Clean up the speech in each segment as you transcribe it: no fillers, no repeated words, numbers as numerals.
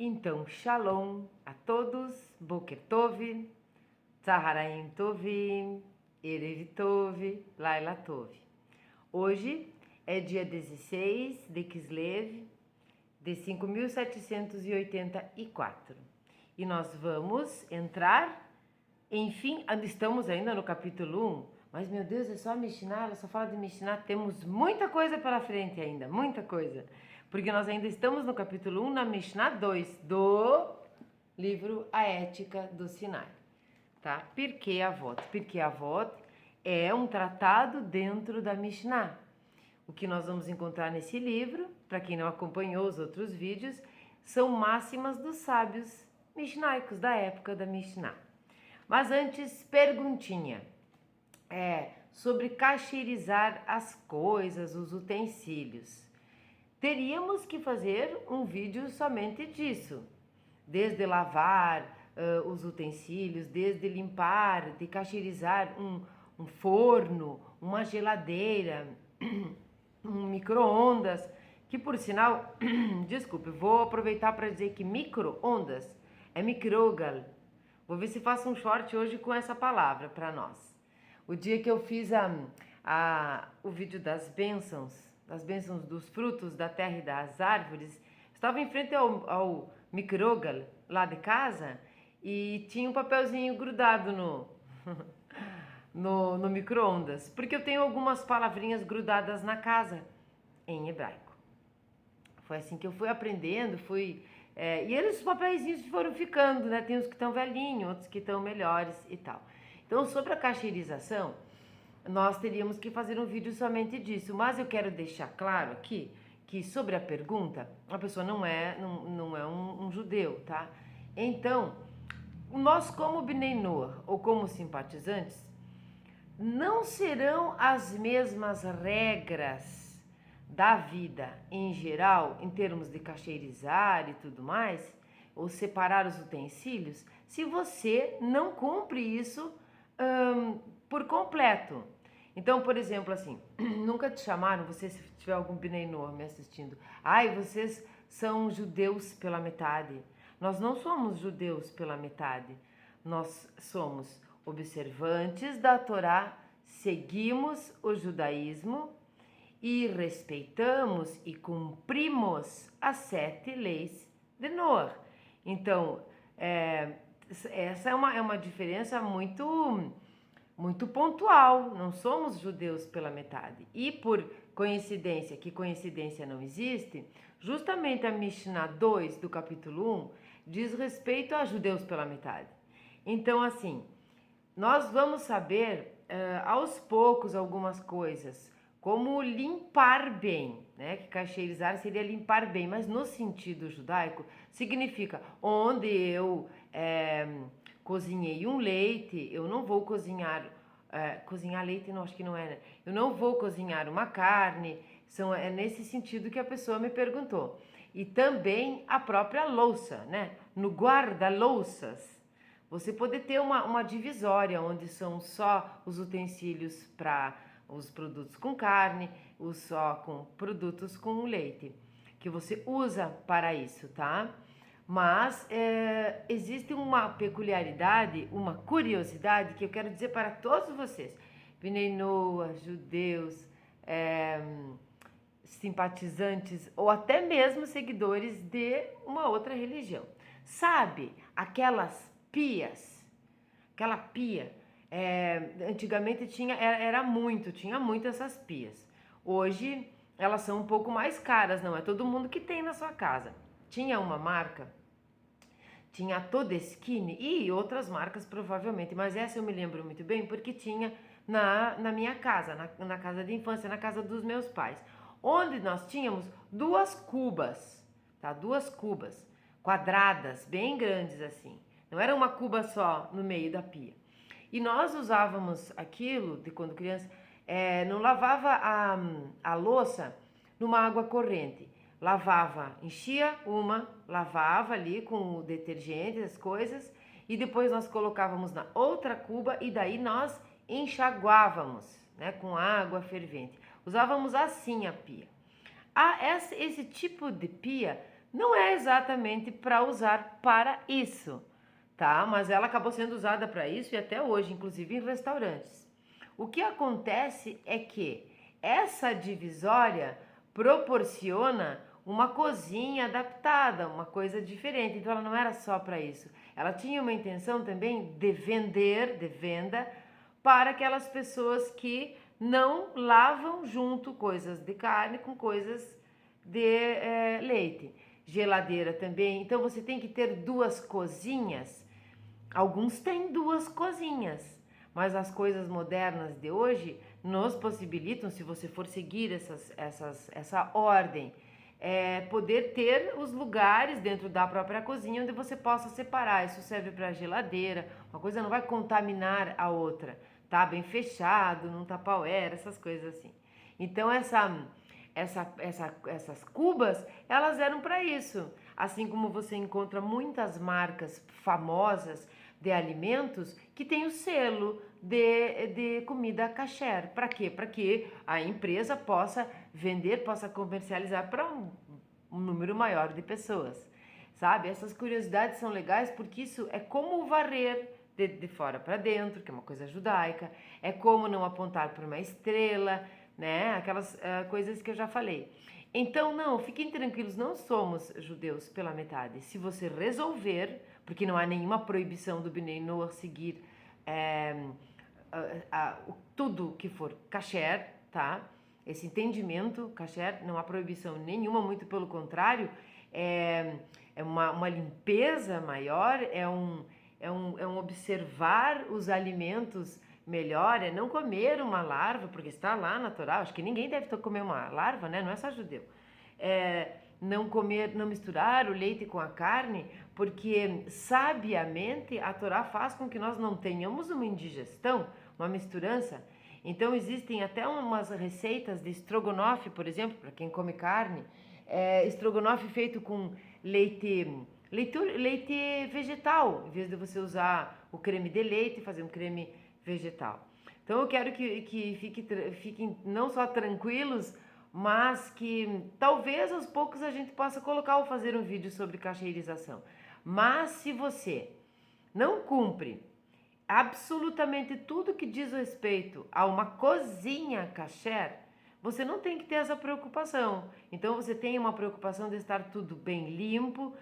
Então, Shalom a todos, Boker Tov, Tzaharaim Tovim, Erev Tov, Laila Tov. Hoje é dia 16 de Kislev de 5784 e nós vamos entrar, enfim, estamos ainda no capítulo 1, mas meu Deus, é só Mishnah, ela só fala de Mishnah, temos muita coisa pela frente ainda, muita coisa. Porque nós ainda estamos no capítulo 1, na Mishnah 2 do livro A Ética do Sinai, tá? Pirkei Avot. Pirkei Avot é um tratado dentro da Mishnah. O que nós vamos encontrar nesse livro, para quem não acompanhou os outros vídeos, são máximas dos sábios mishnaicos da época da Mishnah. Mas antes, perguntinha. Sobre cacherizar as coisas, os utensílios. Teríamos que fazer um vídeo somente disso, desde lavar os utensílios, desde limpar, de cacherizar um forno, uma geladeira, um micro-ondas, que por sinal, desculpe, vou aproveitar para dizer que micro-ondas é microgal. Vou ver se faço um short hoje com essa palavra para nós. O dia que eu fiz o vídeo das bênçãos dos frutos da terra e das árvores, estava em frente ao microgal lá de casa e tinha um papelzinho grudado no micro-ondas, porque eu tenho algumas palavrinhas grudadas na casa em hebraico. Foi assim que eu fui aprendendo, e os papeizinhos foram ficando, né? Tem uns que estão velhinhos, outros que estão melhores e tal. Então, sobre a cacheirização, nós teríamos que fazer um vídeo somente disso, mas eu quero deixar claro aqui que sobre a pergunta, a pessoa não é um judeu, tá? Então, nós como Bnei Noach ou como simpatizantes, não serão as mesmas regras da vida em geral, em termos de cacheirizar e tudo mais, ou separar os utensílios, se você não cumpre isso por completo. Então, por exemplo, assim, nunca te chamaram, você, se tiver algum Bnei Noach me assistindo, vocês são judeus pela metade. Nós não somos judeus pela metade, nós somos observantes da Torá, seguimos o judaísmo e respeitamos e cumprimos as 7 leis de Noach. Então, essa é uma diferença muito pontual, não somos judeus pela metade. E por coincidência, que coincidência não existe, justamente a Mishnah 2 do capítulo 1 diz respeito a judeus pela metade. Então, assim, nós vamos saber aos poucos algumas coisas, como limpar bem, né? Que cacheirizar seria limpar bem, mas no sentido judaico significa onde eu cozinhei um leite, eu não vou cozinhar leite, não, acho que não é, né? Eu não vou cozinhar uma carne, é nesse sentido que a pessoa me perguntou. E também a própria louça, né? No guarda-louças, você pode ter uma divisória, onde são só os utensílios para os produtos com carne, só com produtos com leite, que você usa para isso, tá? Mas existe uma peculiaridade, uma curiosidade que eu quero dizer para todos vocês, Bnei Noach, judeus, simpatizantes ou até mesmo seguidores de uma outra religião. Sabe aquelas pias? Aquela pia, antigamente tinha muito essas pias. Hoje elas são um pouco mais caras, não é todo mundo que tem na sua casa. Tinha uma marca, tinha a Todeskine e outras marcas provavelmente, mas essa eu me lembro muito bem porque tinha na minha casa, na casa de infância, na casa dos meus pais, onde nós tínhamos 2 cubas, tá? 2 cubas quadradas, bem grandes assim. Não era uma cuba só no meio da pia. E nós usávamos aquilo, de quando criança, não lavava a louça numa água corrente. Lavava, enchia lavava ali com o detergente, as coisas, e depois nós colocávamos na outra cuba e daí nós enxaguávamos, né, com água fervente. Usávamos assim a pia. Esse tipo de pia não é exatamente para usar para isso, tá? Mas ela acabou sendo usada para isso e até hoje, inclusive em restaurantes. O que acontece é que essa divisória proporciona uma cozinha adaptada, uma coisa diferente. Então ela não era só para isso. Ela tinha uma intenção também de vender, de venda, para aquelas pessoas que não lavam junto coisas de carne com coisas de leite. Geladeira também. Então você tem que ter duas cozinhas. Alguns têm duas cozinhas, mas as coisas modernas de hoje nos possibilitam, se você for seguir essa ordem, poder ter os lugares dentro da própria cozinha onde você possa separar. Isso serve para geladeira, uma coisa não vai contaminar a outra, tá bem fechado, num tupperware, essas coisas assim. Então essas cubas, elas eram para isso. Assim como você encontra muitas marcas famosas de alimentos que tem o selo de comida kasher. Para quê? Para que a empresa possa vender, possa comercializar para um número maior de pessoas. Sabe? Essas curiosidades são legais porque isso é como varrer de fora para dentro, que é uma coisa judaica, é como não apontar para uma estrela, né? Aquelas coisas que eu já falei. Então, não, fiquem tranquilos, não somos judeus pela metade. Se você resolver, porque não há nenhuma proibição do Bnei Noach seguir tudo que for kasher, tá? Esse entendimento kasher, não há proibição nenhuma, muito pelo contrário, é uma limpeza maior, é um observar os alimentos melhor, é não comer uma larva, porque está lá na Torá, acho que ninguém deve comer uma larva, né? Não é só judeu. Não comer, não misturar o leite com a carne, porque sabiamente a Torá faz com que nós não tenhamos uma indigestão, uma misturança. Então existem até umas receitas de estrogonofe, por exemplo, para quem come carne, estrogonofe feito com leite vegetal, em vez de você usar o creme de leite, fazer um creme vegetal. Então eu quero que fiquem não só tranquilos, mas que talvez aos poucos a gente possa colocar ou fazer um vídeo sobre cacheirização. Mas se você não cumpre absolutamente tudo que diz respeito a uma cozinha kasher, você não tem que ter essa preocupação. Então você tem uma preocupação de estar tudo bem limpo.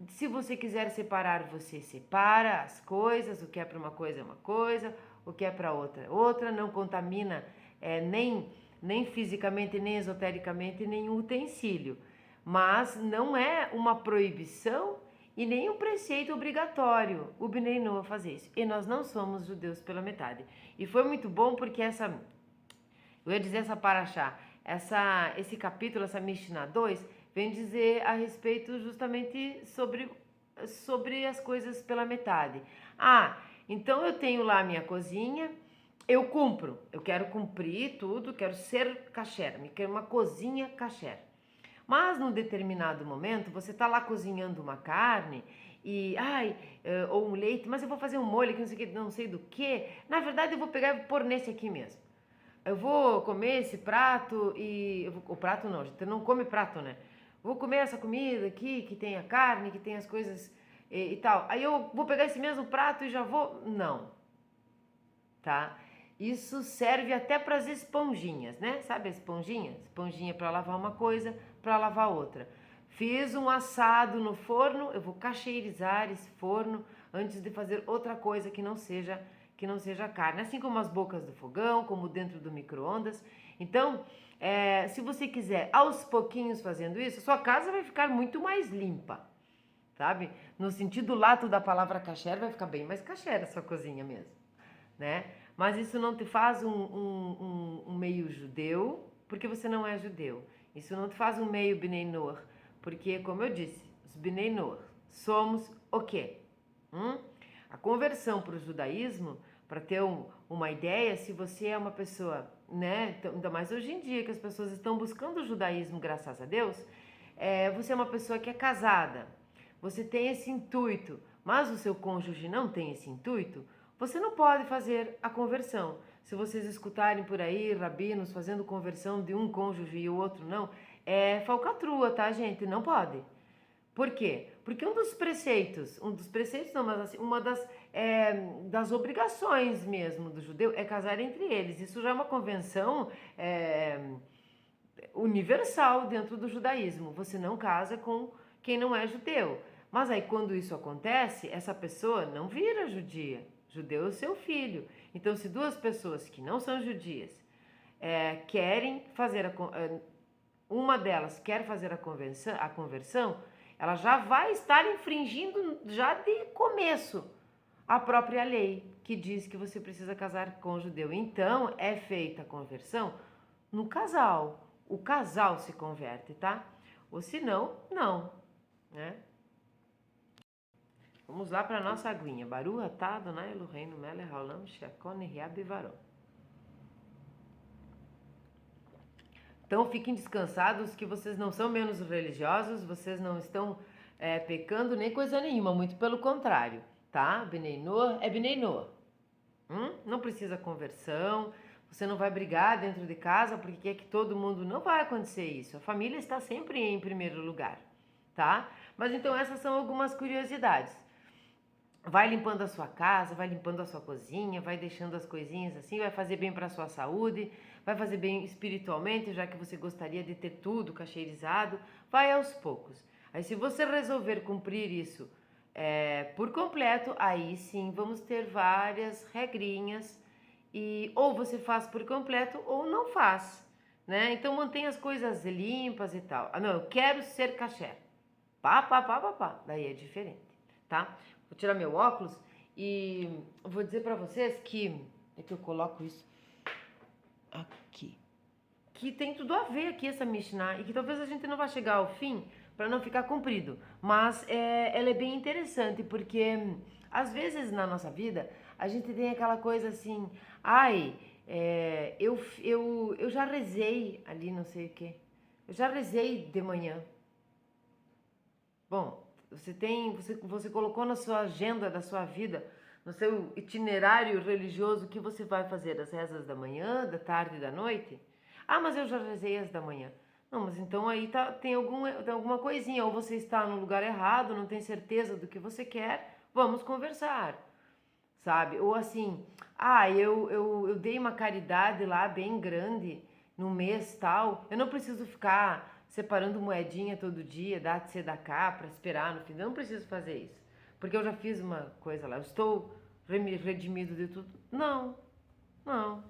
Se você quiser separar, você separa as coisas, o que é para uma coisa é uma coisa, o que é para outra é outra, não contamina nem fisicamente, nem esotericamente, nenhum utensílio. Mas não é uma proibição e nem um preceito obrigatório o Bnei Noach fazer isso. E nós não somos judeus pela metade. E foi muito bom porque eu ia dizer essa paraxá, esse capítulo, essa Mishnah 2, vem dizer a respeito justamente sobre as coisas pela metade. Então eu tenho lá a minha cozinha, eu cumpro, eu quero cumprir tudo, quero ser kasher, me quero uma cozinha kasher. Mas num determinado momento, você está lá cozinhando uma carne ou um leite, mas eu vou fazer um molho que não sei do que. Na verdade, eu vou pegar e pôr nesse aqui mesmo. Eu vou comer esse prato o prato não, a gente não come prato, né? Vou comer essa comida aqui, que tem a carne, que tem as coisas e tal. Aí eu vou pegar esse mesmo prato e já vou... Não, tá? Isso serve até para as esponjinhas, né? Sabe a esponjinha? Esponjinha para lavar uma coisa, para lavar outra. Fiz um assado no forno, eu vou cacheirizar esse forno antes de fazer outra coisa que não seja carne. Assim como as bocas do fogão, como dentro do micro-ondas. Então, se você quiser aos pouquinhos fazendo isso, sua casa vai ficar muito mais limpa, sabe? No sentido lato da palavra kasher, vai ficar bem mais kasher a sua cozinha mesmo, né? Mas isso não te faz um meio judeu, porque você não é judeu. Isso não te faz um meio Bnei Noach, porque, como eu disse, os Bnei Noach somos o quê? A conversão para o judaísmo, para ter uma ideia, se você é uma pessoa, né, ainda mais hoje em dia que as pessoas estão buscando o judaísmo, graças a Deus, você é uma pessoa que é casada, você tem esse intuito, mas o seu cônjuge não tem esse intuito, você não pode fazer a conversão. Se vocês escutarem por aí rabinos fazendo conversão de um cônjuge e o outro não, é falcatrua, tá, gente? Não pode. Por quê? Porque um dos preceitos não, mas assim, uma das obrigações mesmo do judeu é casar entre eles. Isso já é uma convenção universal dentro do judaísmo. Você não casa com quem não é judeu. Mas aí quando isso acontece, essa pessoa não vira judia. Judeu é o seu filho. Então, se duas pessoas que não são judias querem fazer uma delas quer fazer a conversão, ela já vai estar infringindo já de começo a própria lei que diz que você precisa casar com o judeu. Então, é feita a conversão no casal. O casal se converte, tá? Ou se não, não, né? Vamos lá para a nossa aguinha. Baruch atah Adonai Eloheinu melech haolam she'akol nihya bivaro. Então fiquem descansados que vocês não são menos religiosos, vocês não estão pecando nem coisa nenhuma, muito pelo contrário, tá? Bnei Noach é Bnei Noach. Não precisa conversão, você não vai brigar dentro de casa porque quer que todo mundo... Não vai acontecer isso, a família está sempre em primeiro lugar, tá? Mas então essas são algumas curiosidades. Vai limpando a sua casa, vai limpando a sua cozinha, vai deixando as coisinhas assim, vai fazer bem para a sua saúde, vai fazer bem espiritualmente, já que você gostaria de ter tudo cacheirizado, vai aos poucos. Aí se você resolver cumprir isso por completo, aí sim vamos ter várias regrinhas e ou você faz por completo ou não faz, né? Então mantenha as coisas limpas e tal. Ah, não, eu quero ser kasher. Pá. Daí é diferente, tá? Vou tirar meu óculos e vou dizer para vocês que... É que eu coloco isso aqui. Que tem tudo a ver aqui essa Mishnah e que talvez a gente não vá chegar ao fim para não ficar comprido. Mas ela é bem interessante porque às vezes na nossa vida a gente tem aquela coisa assim... eu já rezei ali não sei o que. Eu já rezei de manhã. Bom... Você colocou na sua agenda da sua vida, no seu itinerário religioso, o que você vai fazer? As rezas da manhã, da tarde e da noite? Ah, mas eu já rezei as da manhã. Não, mas então aí tem alguma coisinha. Ou você está no lugar errado, não tem certeza do que você quer, vamos conversar, sabe? Ou assim, eu dei uma caridade lá bem grande no mês tal, eu não preciso ficar separando moedinha todo dia, dar de tzedakah para esperar no fim. Eu não preciso fazer isso, porque eu já fiz uma coisa lá, eu estou redimido de tudo. Não,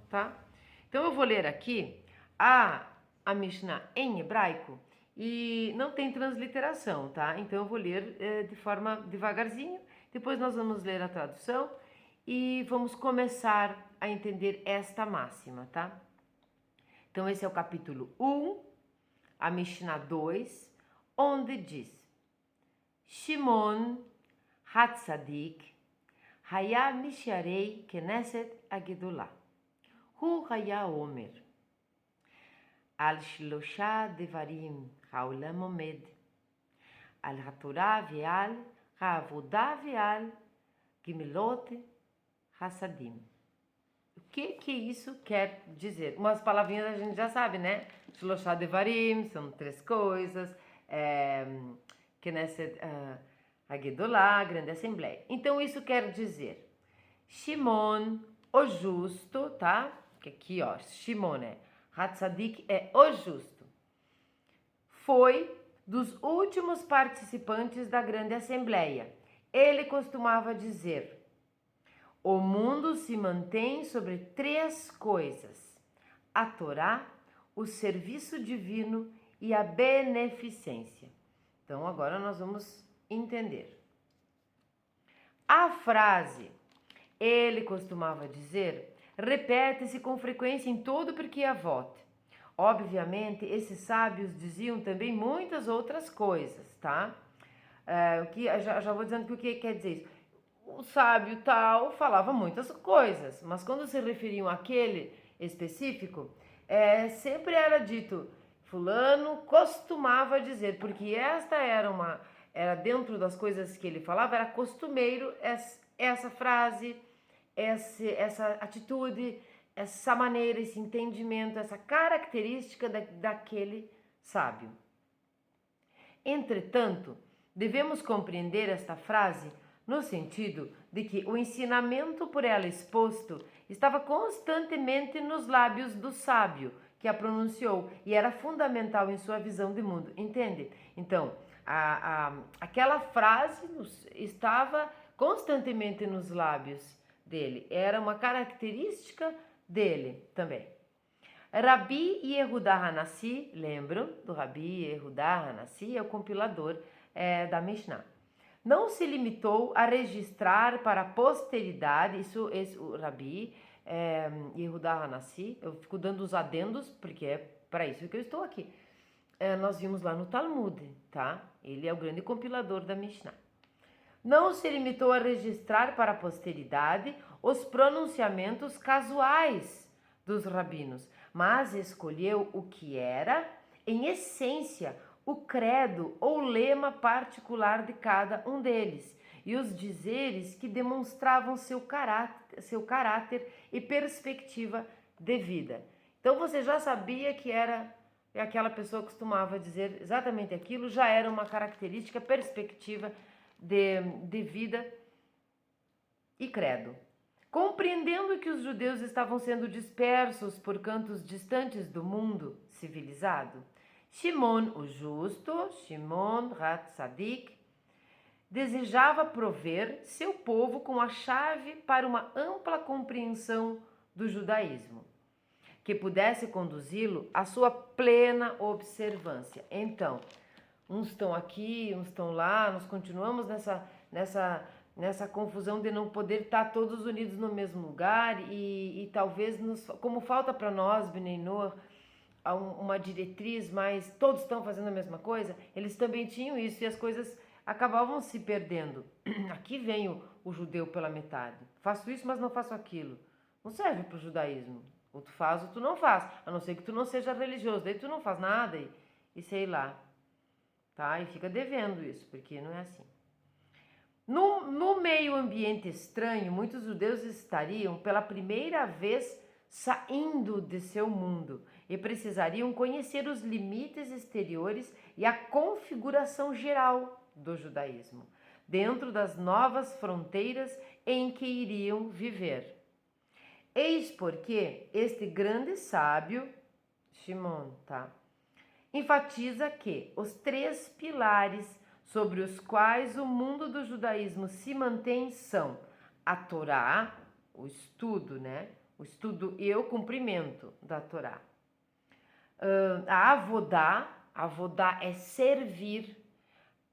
tá? Então eu vou ler aqui a Mishnah em hebraico e não tem transliteração, tá? Então eu vou ler de forma devagarzinho, depois nós vamos ler a tradução e vamos começar a entender esta máxima, tá? Então esse é o capítulo 1, a Mishnah 2, onde diz: Shimon Hatzadik היה משערי כנסת הגדולה. הוא היה אומר, על 3 דברים העולם עומד, על התורה ועל העבודה ועל גמילות חסדים. O que isso quer dizer? Umas palavrinhas a gente já sabe, né? Shloshá Devarim, são 3 coisas. Knesset Hagedolá, grande assembleia. Então isso quer dizer, Shimon, o justo, tá? Que aqui, ó, Shimon Hatzadik é o justo. Foi dos últimos participantes da grande assembleia. Ele costumava dizer: o mundo se mantém sobre 3 coisas: a Torá, o serviço divino e a beneficência. Então agora nós vamos entender. A frase ele costumava dizer repete-se com frequência em todo Pirkei Avot. Obviamente, esses sábios diziam também muitas outras coisas, tá? Já vou dizendo o que quer dizer isso. O sábio tal falava muitas coisas, mas quando se referiam àquele específico, sempre era dito, fulano costumava dizer, porque esta era dentro das coisas que ele falava, era costumeiro essa frase, essa atitude, essa maneira, esse entendimento, essa característica daquele sábio. Entretanto, Devemos compreender esta frase no sentido de que o ensinamento por ela exposto estava constantemente nos lábios do sábio que a pronunciou e era fundamental em sua visão de mundo, entende? Então, aquela frase estava constantemente nos lábios dele, era uma característica dele também. Rabi Yehudá Hanassi, lembram do Rabi Yehudá Hanassi? É o compilador da Mishnah. Não se limitou a registrar para a posteridade, o Rabi Yehudá Hanassi, eu fico dando os adendos, porque é para isso que eu estou aqui. Nós vimos lá no Talmud, tá? Ele é o grande compilador da Mishnah. Não se limitou a registrar para a posteridade os pronunciamentos casuais dos rabinos, mas escolheu o que era, em essência, o credo ou lema particular de cada um deles e os dizeres que demonstravam seu caráter e perspectiva de vida. Então você já sabia que aquela pessoa costumava dizer exatamente aquilo, já era uma característica, perspectiva de vida e credo. Compreendendo que os judeus estavam sendo dispersos por cantos distantes do mundo civilizado, Shimon o justo, Shimon Hatzadik, desejava prover seu povo com a chave para uma ampla compreensão do judaísmo, que pudesse conduzi-lo à sua plena observância. Então, uns estão aqui, uns estão lá, nós continuamos nessa confusão de não poder estar todos unidos no mesmo lugar e talvez, como falta para nós, Bnei Noach, uma diretriz, mas todos estão fazendo a mesma coisa, eles também tinham isso e as coisas acabavam se perdendo. Aqui vem o judeu pela metade. Faço isso, mas não faço aquilo. Não serve para o judaísmo. Ou tu faz ou tu não faz. A não ser que tu não seja religioso. Daí tu não faz nada e sei lá. Tá? E fica devendo isso, porque não é assim. No meio ambiente estranho, muitos judeus estariam pela primeira vez saindo de seu mundo e precisariam conhecer os limites exteriores e a configuração geral do judaísmo, dentro das novas fronteiras em que iriam viver. Eis porque este grande sábio, Shimon, enfatiza que os 3 pilares sobre os quais o mundo do judaísmo se mantém são a Torá, o estudo, o estudo e o cumprimento da Torá. A Avodá é servir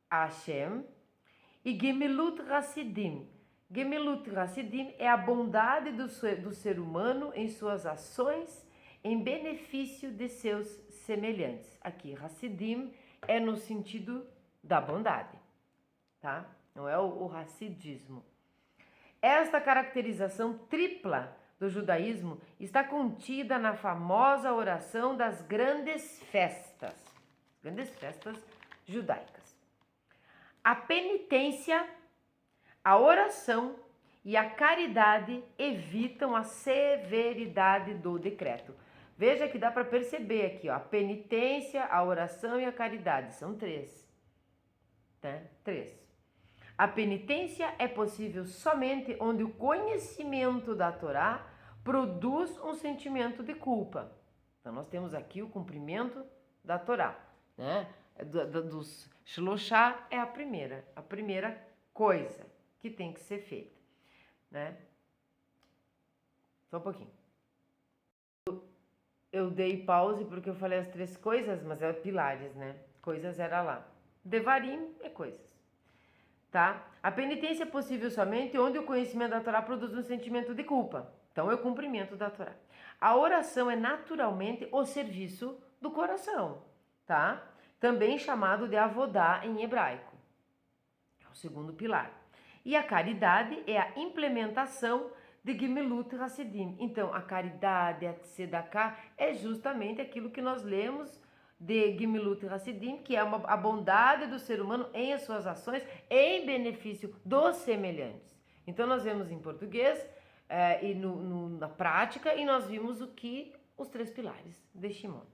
a Hashem, e Gemilut Hassidim. Gemilut Hassidim é a bondade do ser humano em suas ações em benefício de seus semelhantes. Aqui, Hassidim é no sentido da bondade, tá? Não é o hassidismo. Esta caracterização tripla do judaísmo está contida na famosa oração das grandes festas judaicas. A penitência, a oração e a caridade evitam a severidade do decreto. Veja que dá para perceber aqui, ó, a penitência, a oração e a caridade, são 3. Tá? 3. A penitência é possível somente onde o conhecimento da Torá produz um sentimento de culpa. Então nós temos aqui o cumprimento da Torá, dos Shloshá é a primeira coisa que tem que ser feita, Só um pouquinho. Eu dei pause porque eu falei as 3 coisas, mas é pilares, Coisas era lá. Devarim é coisas, tá? A penitência é possível somente onde o conhecimento da Torá produz um sentimento de culpa. Então é o cumprimento da Torá. A oração é naturalmente o serviço do coração, tá? Também chamado de avodá em hebraico. É o segundo pilar. E a caridade é a implementação de Gemilut Hassidim. Então, a caridade, a tzedakah, é justamente aquilo que nós lemos de Gemilut Hassidim, que é a bondade do ser humano em suas ações em benefício dos semelhantes. Então, nós vemos em português e na prática, e nós vimos os 3 pilares de Shimon.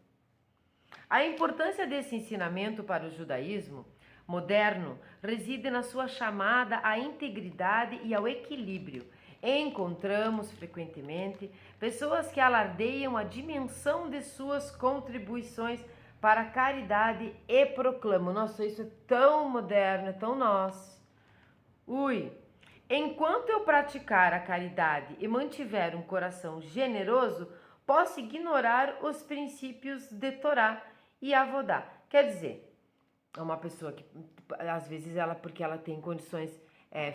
A importância desse ensinamento para o judaísmo moderno reside na sua chamada à integridade e ao equilíbrio. Encontramos frequentemente pessoas que alardeiam a dimensão de suas contribuições para a caridade e proclamam: nossa, isso é tão moderno, é tão nós. Enquanto eu praticar a caridade e mantiver um coração generoso, posso ignorar os princípios de Torá e Avodá. Quer dizer, é uma pessoa que, às vezes, porque ela tem condições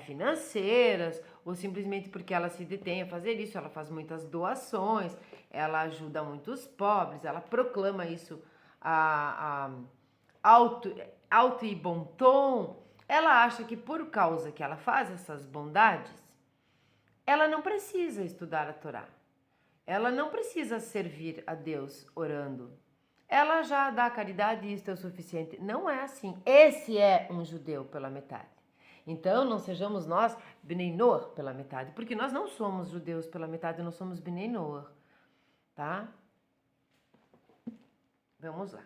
financeiras, ou simplesmente porque ela se detém a fazer isso, ela faz muitas doações, ela ajuda muitos pobres, ela proclama isso alto e bom tom. Ela acha que por causa que ela faz essas bondades, ela não precisa estudar a Torá. Ela não precisa servir a Deus orando. Ela já dá caridade e isso é o suficiente. Não é assim. Esse é um judeu pela metade. Então, não sejamos nós Bnei Noach pela metade, porque nós não somos judeus pela metade, nós somos Bnei Noach, tá? Vamos lá.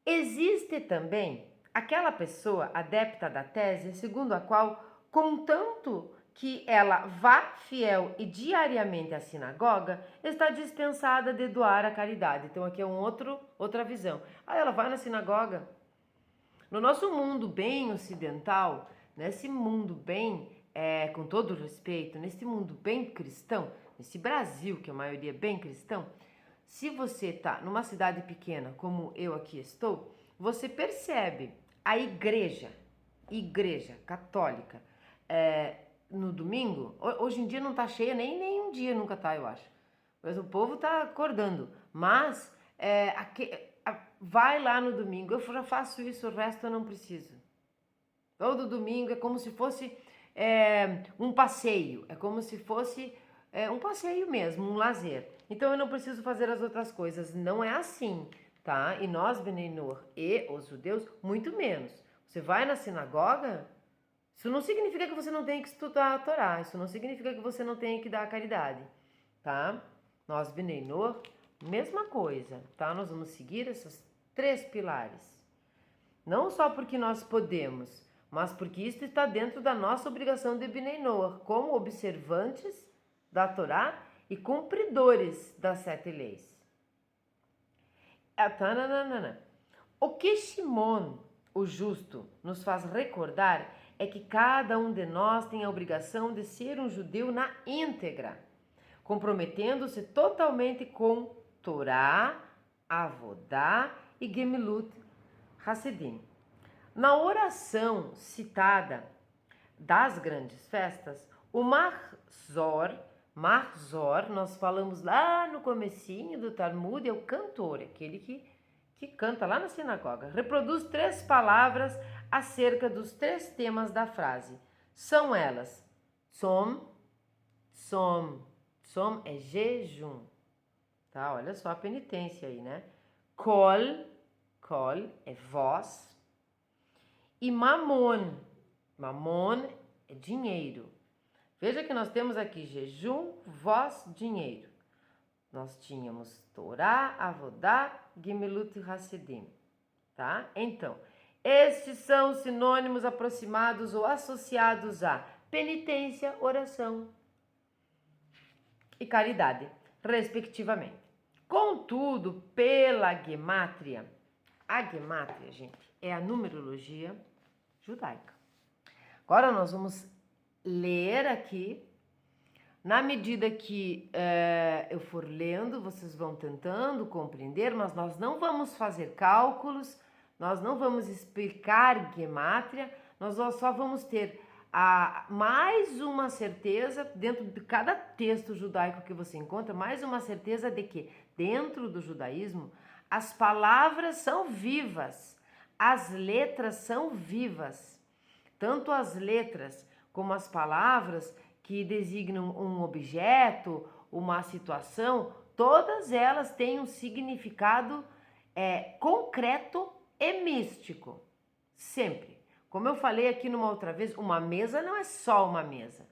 Existe também aquela pessoa adepta da tese segundo a qual, contanto que ela vá fiel e diariamente à sinagoga, está dispensada de doar a caridade. Então aqui é outra visão. Ela vai na sinagoga. No nosso mundo bem ocidental, nesse mundo bem, com todo respeito, nesse mundo bem cristão, nesse Brasil que a maioria é bem cristão, se você está numa cidade pequena, como eu aqui estou, você percebe a igreja católica, no domingo, hoje em dia não está cheia, nem um dia nunca está, eu acho. Mas o povo está acordando. Mas vai lá no domingo, eu já faço isso, o resto eu não preciso. Todo domingo é como se fosse um passeio, é como se fosse um passeio mesmo, um lazer. Então eu não preciso fazer as outras coisas. Não é assim, tá? E nós, Bnei Noach e os judeus, muito menos. Você vai na sinagoga, isso não significa que você não tem que estudar a Torá, isso não significa que você não tem que dar a caridade, tá? Nós, Bnei Noach, mesma coisa, tá? Nós vamos seguir esses 3 pilares. Não só porque nós podemos, mas porque isso está dentro da nossa obrigação de Bnei Noach, como observantes da Torá e cumpridores das 7 leis. O que Shimon, o justo, nos faz recordar é que cada um de nós tem a obrigação de ser um judeu na íntegra, comprometendo-se totalmente com Torá, Avodá e Gemilut Hassidim. Na oração citada das grandes festas, o Marzor, nós falamos lá no comecinho do Talmud, é o cantor, aquele que canta lá na sinagoga. Reproduz 3 palavras acerca dos 3 temas da frase. São elas: tzom é jejum, tá? Olha só a penitência aí, né? Kol é voz. E mamon é dinheiro. Veja que nós temos aqui jejum, voz, dinheiro. Nós tínhamos Torá, Avodá, Gemilut Hassidim, tá? Então, estes são sinônimos aproximados ou associados a penitência, oração e caridade, respectivamente. Contudo, pela gemátria, a gemátria, gente, é a numerologia judaica. Agora nós vamos ler aqui. Na medida que eu for lendo, vocês vão tentando compreender, mas nós não vamos fazer cálculos, nós não vamos explicar gemátria, nós só vamos ter mais uma certeza, dentro de cada texto judaico que você encontra, mais uma certeza de que, dentro do judaísmo, as palavras são vivas, as letras são vivas. Tanto as letras como as palavras que designam um objeto, uma situação, todas elas têm um significado concreto e místico, sempre. Como eu falei aqui numa outra vez, uma mesa não é só uma mesa,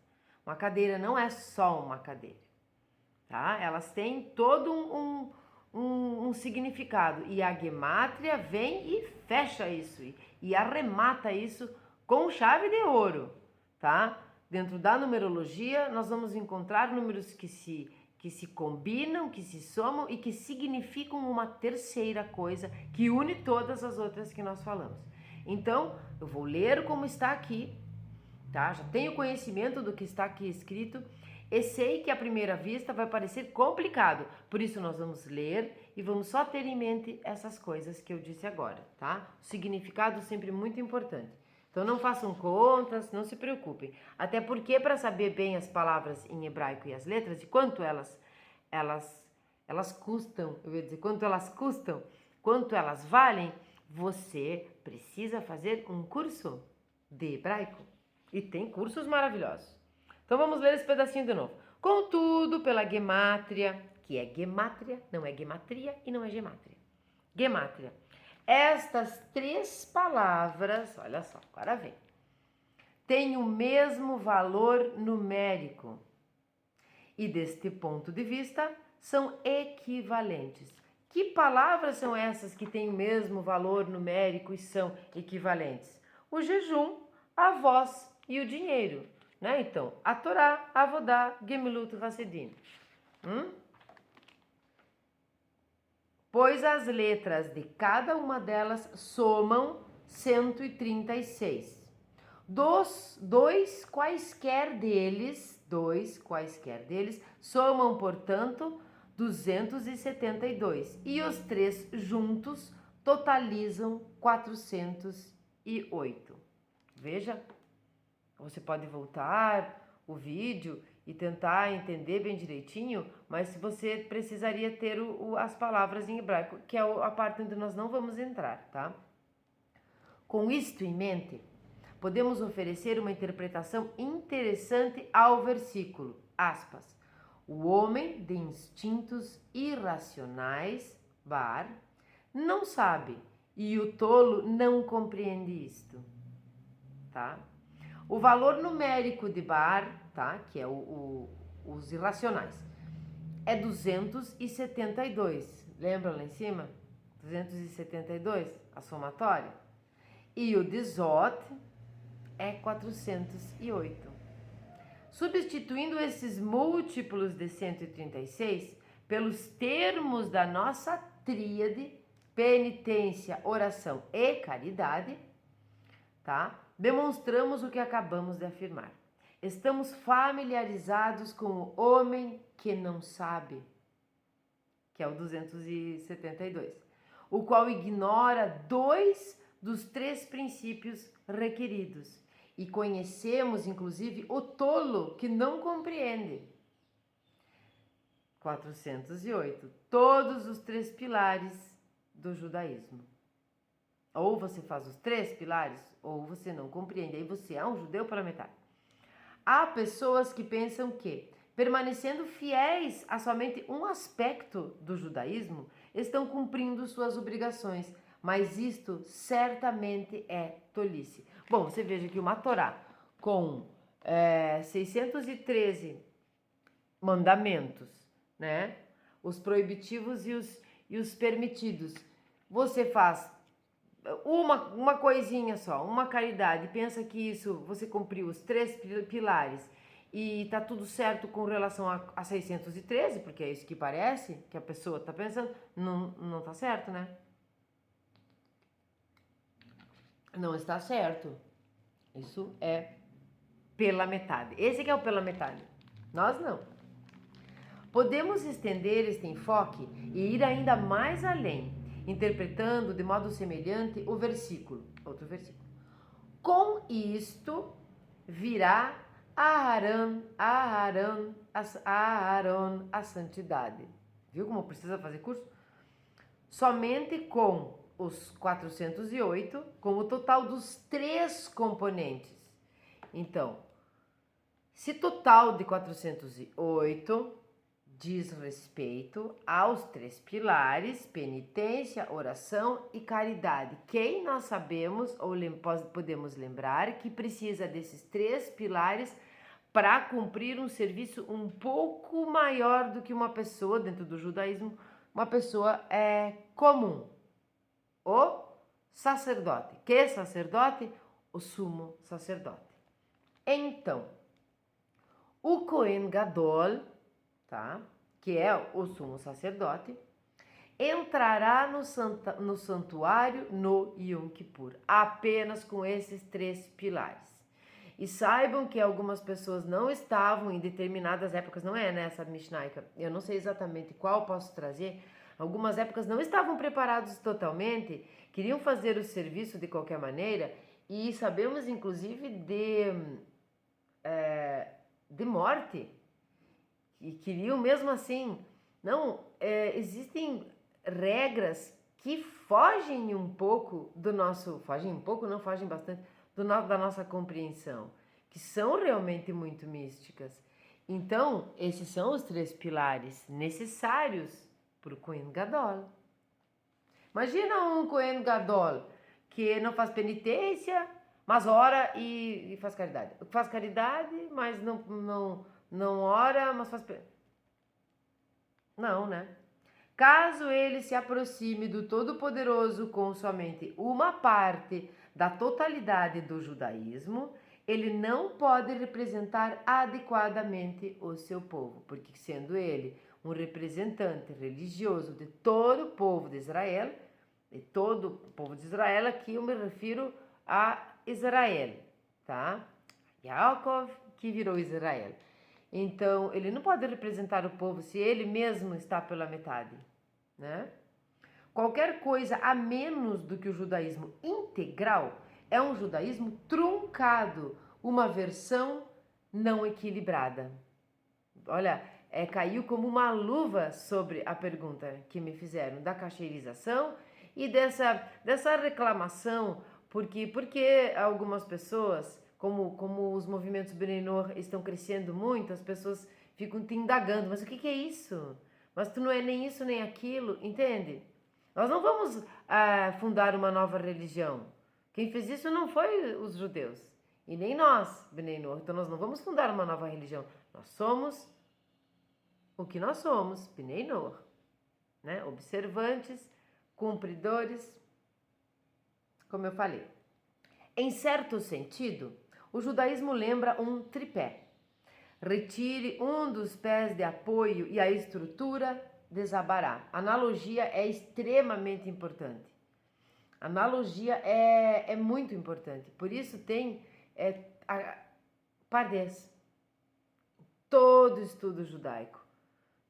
uma cadeira não é só uma cadeira, tá? Elas têm todo um significado. E a gemátria vem e fecha isso, e arremata isso com chave de ouro, tá? Dentro da numerologia, nós vamos encontrar números que se combinam, que se somam e que significam uma terceira coisa que une todas as outras que nós falamos. Então, eu vou ler como está aqui, tá? Já tenho conhecimento do que está aqui escrito e sei que à primeira vista vai parecer complicado. Por isso nós vamos ler e vamos só ter em mente essas coisas que eu disse agora, tá? O significado sempre muito importante. Então não façam contas, não se preocupem. Até porque para saber bem as palavras em hebraico e as letras e quanto elas custam, eu ia dizer, quanto elas valem, você precisa fazer um curso de hebraico. E tem cursos maravilhosos. Então vamos ler esse pedacinho de novo. Contudo, pela gemátria, que é gemátria, não é gematria e não é gemátria. Gemátria. Estas três palavras, olha só, agora vem, têm o mesmo valor numérico e deste ponto de vista são equivalentes. Que palavras são essas que têm o mesmo valor numérico e são equivalentes? O jejum, a voz e o dinheiro, né? Então, a Torá, Avodá, Gemilut, Hasedim. Pois as letras de cada uma delas somam 136. Dois quaisquer deles somam, portanto, 272. E os três juntos totalizam 408. Veja, você pode voltar o vídeo e tentar entender bem direitinho, mas você precisaria ter as palavras em hebraico, que é a parte onde nós não vamos entrar, tá? Com isto em mente, podemos oferecer uma interpretação interessante ao versículo, aspas, o homem de instintos irracionais, bar, não sabe e o tolo não compreende isto, tá? O valor numérico de bar, tá? Que é os irracionais, é 272. Lembra lá em cima? 272, a somatória. E o de Zot é 408. Substituindo esses múltiplos de 136 pelos termos da nossa tríade, penitência, oração e caridade, tá? Demonstramos o que acabamos de afirmar. Estamos familiarizados com o homem que não sabe, que é o 272, o qual ignora 2 dos 3 princípios requeridos. E conhecemos, inclusive, o tolo que não compreende. 408. Todos os 3 pilares do judaísmo. Ou você faz os 3 pilares, ou você não compreende. Aí você é um judeu pela metade. Há pessoas que pensam que, permanecendo fiéis a somente um aspecto do judaísmo, estão cumprindo suas obrigações. Mas isto certamente é tolice. Bom, você veja que uma Torá com 613 mandamentos, né? Os proibitivos e os permitidos. Você faz uma coisinha só, uma caridade, pensa que isso você cumpriu os 3 pilares e tá tudo certo com relação a 613, porque é isso que parece, que a pessoa tá pensando, não tá certo, né? Não está certo. Isso é pela metade. Esse que é o pela metade. Nós não. Podemos estender este enfoque e ir ainda mais além, interpretando de modo semelhante o versículo. Outro versículo. Com isto virá Aharon a santidade. Viu como precisa fazer curso? Somente com os 408, com o total dos 3 componentes. Então, se total de 408 diz respeito aos 3 pilares, penitência, oração e caridade. Quem nós sabemos ou podemos lembrar que precisa desses 3 pilares para cumprir um serviço um pouco maior do que uma pessoa dentro do judaísmo uma pessoa comum, o sacerdote. Que sacerdote? O sumo sacerdote. Então, o Cohen Gadol, tá? Que é o sumo sacerdote, entrará no santuário no Yom Kippur, apenas com esses 3 pilares. E saibam que algumas pessoas não estavam em determinadas épocas, não é nessa Mishnah, eu não sei exatamente qual posso trazer, algumas épocas não estavam preparados totalmente, queriam fazer o serviço de qualquer maneira, e sabemos inclusive de morte, e queriam mesmo assim. Não, existem regras que fogem um pouco do nosso, fogem um pouco, não fogem bastante, da nossa compreensão, que são realmente muito místicas. Então, esses são os 3 pilares necessários para o Kohen Gadol. Imagina um Kohen Gadol que não faz penitência, mas ora e faz caridade. Faz caridade, mas não ora, mas faz penitência. Não, né? Caso ele se aproxime do Todo-Poderoso com somente uma parte da totalidade do judaísmo, ele não pode representar adequadamente o seu povo, porque sendo ele um representante religioso de todo o povo de Israel, e todo o povo de Israel, aqui eu me refiro a Israel, tá? Yaakov, que virou Israel. Então, ele não pode representar o povo se ele mesmo está pela metade, né? Qualquer coisa a menos do que o judaísmo integral é um judaísmo truncado, uma versão não equilibrada. Olha, caiu como uma luva sobre a pergunta que me fizeram da cacheirização e dessa reclamação, porque algumas pessoas, como os movimentos Benenor estão crescendo muito, as pessoas ficam te indagando, mas o que é isso? Mas tu não é nem isso nem aquilo, entende? Nós não vamos fundar uma nova religião. Quem fez isso não foi os judeus, e nem nós, Benenor. Então nós não vamos fundar uma nova religião. Nós somos o que nós somos, Bnei Noach, né? Observantes, cumpridores, como eu falei. Em certo sentido, o judaísmo lembra um tripé. Retire um dos pés de apoio e a estrutura desabará. Analogia é extremamente importante. Analogia é muito importante. Por isso tem a Pardes. Todo estudo judaico,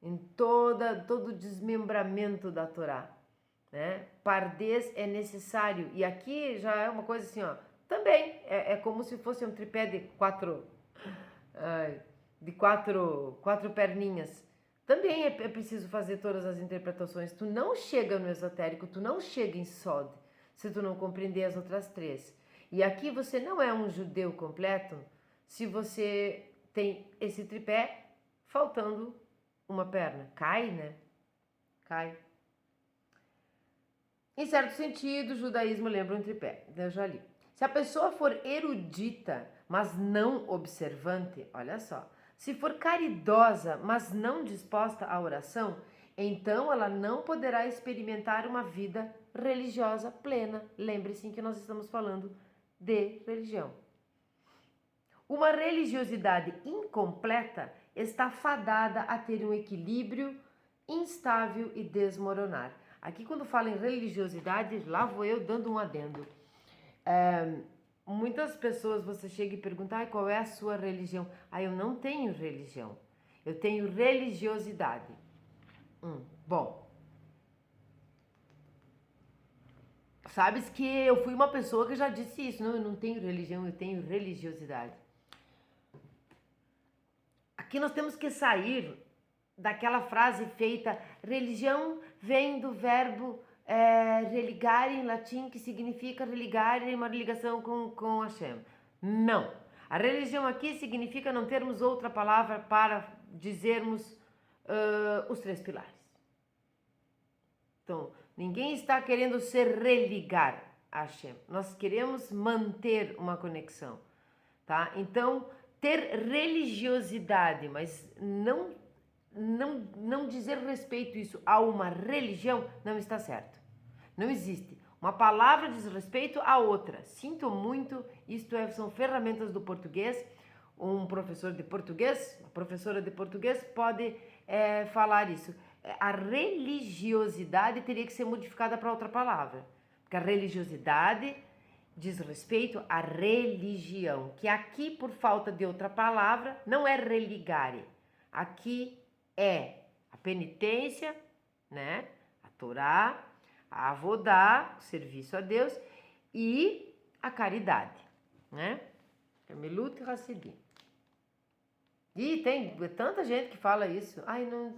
em todo o desmembramento da Torá, né? Pardes é necessário. E aqui já é uma coisa assim, ó, também é como se fosse um tripé de quatro perninhas. Também é preciso fazer todas as interpretações. Tu não chega no esotérico, tu não chega em Sod, se tu não compreender as outras 3. E aqui você não é um judeu completo se você tem esse tripé faltando uma perna. Cai, né? Cai. Em certo sentido, o judaísmo lembra um tripé. Eu já li. Se a pessoa for erudita, mas não observante, olha só. Se for caridosa, mas não disposta à oração, então ela não poderá experimentar uma vida religiosa plena. Lembre-se que nós estamos falando de religião. Uma religiosidade incompleta está fadada a ter um equilíbrio instável e desmoronar. Aqui, quando fala em religiosidade, lá vou eu dando um adendo. Muitas pessoas você chega e pergunta, qual é a sua religião? Eu não tenho religião, eu tenho religiosidade. Bom, sabes que eu fui uma pessoa que já disse isso, não, eu não tenho religião, eu tenho religiosidade. Aqui nós temos que sair daquela frase feita, religião vem do verbo religare em latim, que significa religar em uma ligação com Hashem. Não. A religião aqui significa não termos outra palavra para dizermos os 3 pilares. Então, ninguém está querendo se religar a Hashem. Nós queremos manter uma conexão, tá? Então, ter religiosidade, mas não não dizer respeito isso a uma religião não está certo. Não existe. Uma palavra diz respeito a outra. Sinto muito, são ferramentas do português. Um professor de português, uma professora de português pode falar isso. A religiosidade teria que ser modificada para outra palavra. Porque a religiosidade diz respeito à religião, que aqui, por falta de outra palavra, não é religare. Aqui é a penitência, né? A Torá, a avodá, o serviço a Deus, e a caridade, né? Gamilut e Hassidim. E tem tanta gente que fala isso. Ai, não,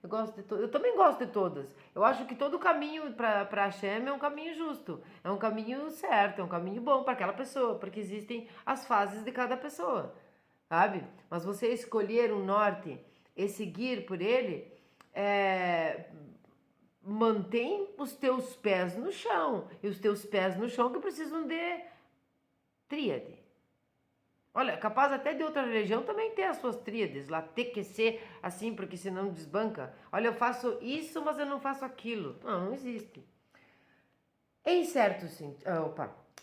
eu gosto de todas. Eu também gosto de todas. Eu acho que todo caminho para Hashem é um caminho justo, é um caminho certo, é um caminho bom para aquela pessoa, porque existem as fases de cada pessoa, sabe? Mas você escolher um norte e seguir por ele, mantém os teus pés no chão. E os teus pés no chão que precisam de tríade. Olha, capaz até de outra religião também ter as suas tríades lá, ter que ser assim, porque senão desbanca. Olha, eu faço isso, mas eu não faço aquilo. Não existe. Em certo sentido,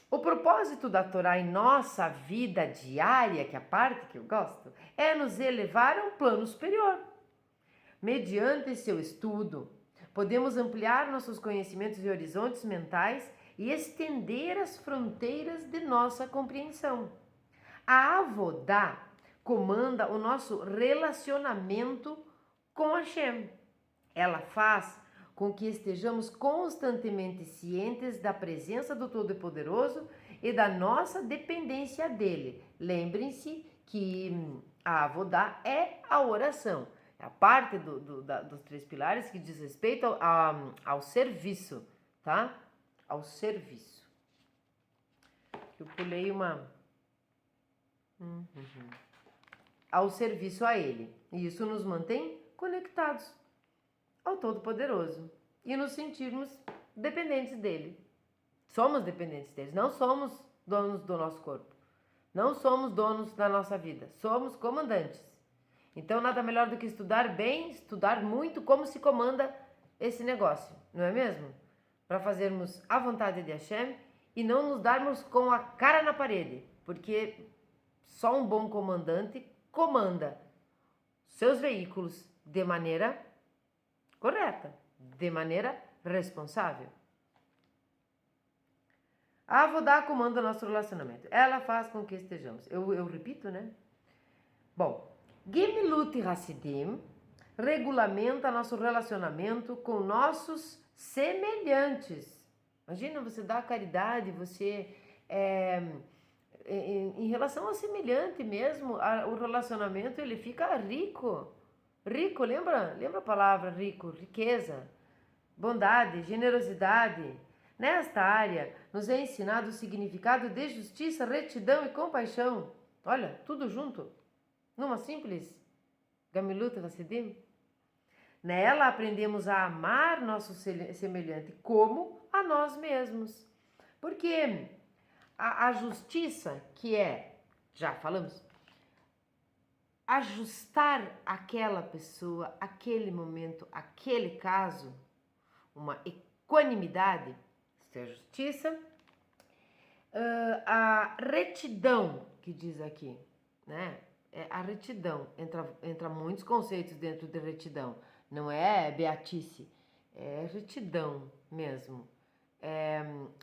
o propósito da Torá em nossa vida diária, que é a parte que eu gosto, é nos elevar a um plano superior. Mediante seu estudo, podemos ampliar nossos conhecimentos e horizontes mentais e estender as fronteiras de nossa compreensão. A Avodá comanda o nosso relacionamento com Hashem. Ela faz com que estejamos constantemente cientes da presença do Todo-Poderoso e da nossa dependência dele. Lembrem-se que a Avodá é a oração. É a parte dos 3 pilares que diz respeito ao serviço, tá? Ao serviço. Eu pulei uma... Ao serviço a ele. E isso nos mantém conectados ao Todo-Poderoso e nos sentirmos dependentes dele. Somos dependentes dele, não somos donos do nosso corpo, não somos donos da nossa vida, somos comandantes. Então nada melhor do que estudar bem, estudar muito como se comanda esse negócio, não é mesmo? Para fazermos a vontade de Hashem e não nos darmos com a cara na parede, porque só um bom comandante comanda seus veículos de maneira correta, de maneira responsável. A Avodá comanda o nosso relacionamento. Ela faz com que estejamos. Eu repito, né? Bom, Gemilut Hassidim regulamenta nosso relacionamento com nossos semelhantes. Imagina, você dá caridade, você... em relação ao semelhante mesmo, o relacionamento ele fica rico. Rico, lembra a palavra rico? Riqueza, bondade, generosidade. Nesta área, nos é ensinado o significado de justiça, retidão e compaixão. Olha, tudo junto, numa simples Gamilut Hassidim. Nela aprendemos a amar nosso semelhante como a nós mesmos. Porque a justiça, que é, já falamos, ajustar aquela pessoa, aquele momento, aquele caso, uma equanimidade, isso é justiça. A retidão, que diz aqui, né? A retidão, entra muitos conceitos dentro de retidão, não é beatice, é retidão mesmo.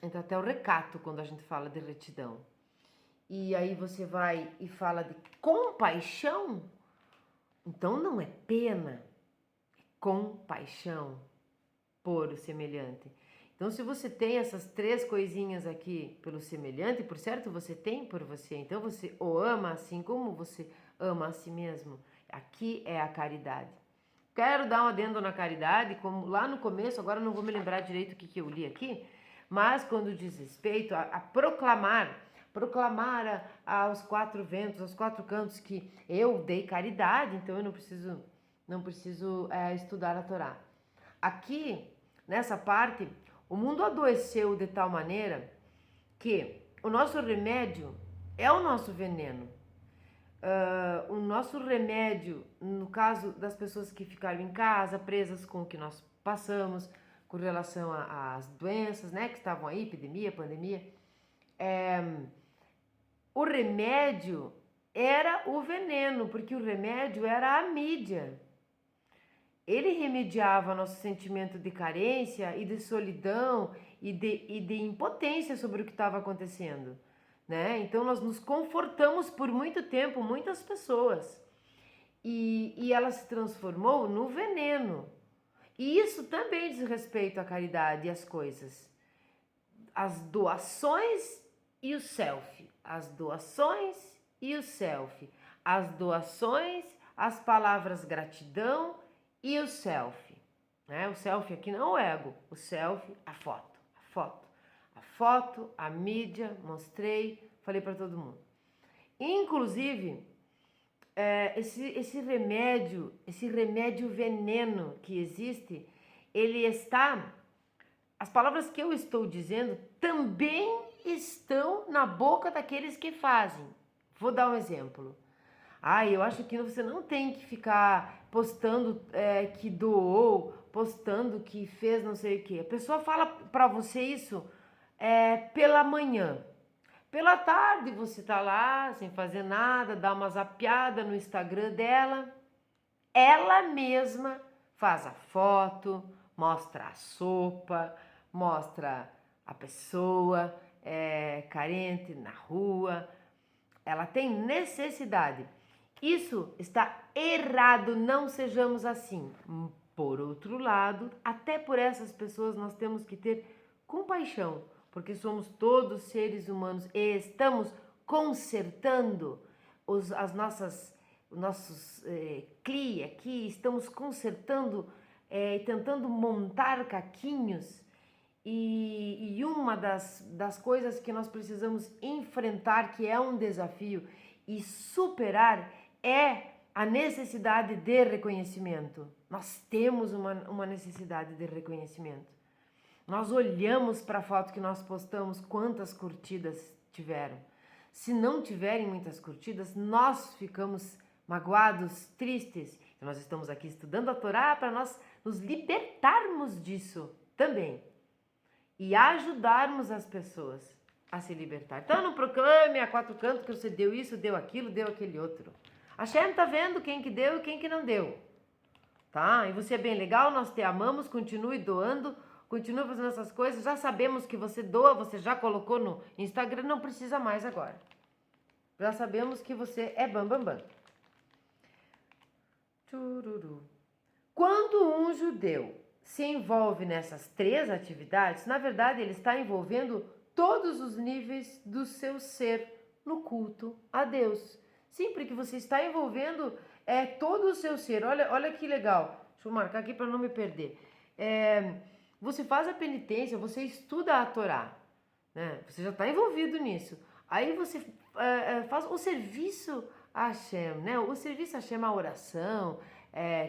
Entra até o recato quando a gente fala de retidão. E aí você vai e fala de compaixão, então não é pena, é compaixão por o semelhante. Então se você tem essas 3 coisinhas aqui pelo semelhante, por certo você tem por você, então você o ama assim como você ama a si mesmo. Aqui é a caridade. Quero dar um adendo na caridade, como lá no começo, agora não vou me lembrar direito o que eu li aqui, mas quando diz respeito a proclamar aos 4 ventos, aos 4 cantos que eu dei caridade, então eu não preciso estudar a Torá. Aqui, nessa parte, o mundo adoeceu de tal maneira que o nosso remédio é o nosso veneno. o nosso remédio, no caso das pessoas que ficaram em casa, presas com o que nós passamos, com relação às doenças, né, que estavam aí, epidemia, pandemia, o remédio era o veneno, porque o remédio era a mídia. Ele remediava nosso sentimento de carência e de solidão e de impotência sobre o que estava acontecendo, né? Então nós nos confortamos por muito tempo, muitas pessoas, e ela se transformou no veneno. E isso também diz respeito à caridade e às coisas. As doações e o selfie. As doações e o selfie. As doações, as palavras gratidão e o selfie. Né? O selfie aqui não é o ego. O selfie, a foto. A foto. A foto, a mídia, mostrei, falei para todo mundo. Inclusive, esse remédio veneno que existe, ele está... As palavras que eu estou dizendo também estão na boca daqueles que fazem. Vou dar um exemplo. Eu acho que você não tem que ficar postando que doou, postando que fez não sei o que. A pessoa fala pra você isso pela manhã. Pela tarde você tá lá sem fazer nada, dá uma zapiada no Instagram dela. Ela mesma faz a foto, mostra a sopa, mostra a pessoa carente na rua. Ela tem necessidade. Isso está errado, não sejamos assim. Por outro lado, até por essas pessoas nós temos que ter compaixão, porque somos todos seres humanos e estamos consertando os nossos CLI aqui, estamos consertando e tentando montar caquinhos. E uma das coisas que nós precisamos enfrentar, que é um desafio, e superar, é a necessidade de reconhecimento. Nós temos uma necessidade de reconhecimento. Nós olhamos para a foto que nós postamos, quantas curtidas tiveram. Se não tiverem muitas curtidas, nós ficamos magoados, tristes. Então, nós estamos aqui estudando a Torá para nós nos libertarmos disso também. E ajudarmos as pessoas a se libertar. Então não proclame a quatro cantos que você deu isso, deu aquilo, deu aquele outro. A Hashem tá vendo quem que deu e quem que não deu. Tá? E você é bem legal, nós te amamos, continue doando, continue fazendo essas coisas. Já sabemos que você doa, você já colocou no Instagram, não precisa mais agora. Já sabemos que você é bam. Chururu. Quando um judeu se envolve nessas três atividades, na verdade ele está envolvendo todos os níveis do seu ser no culto a Deus. Sim, porque você está envolvendo todo o seu ser. Olha que legal. Deixa eu marcar aqui para não me perder. Você faz a penitência, você estuda a Torá, né? Você já está envolvido nisso. Aí você faz o serviço a Hashem, né? O serviço a Hashem, a oração,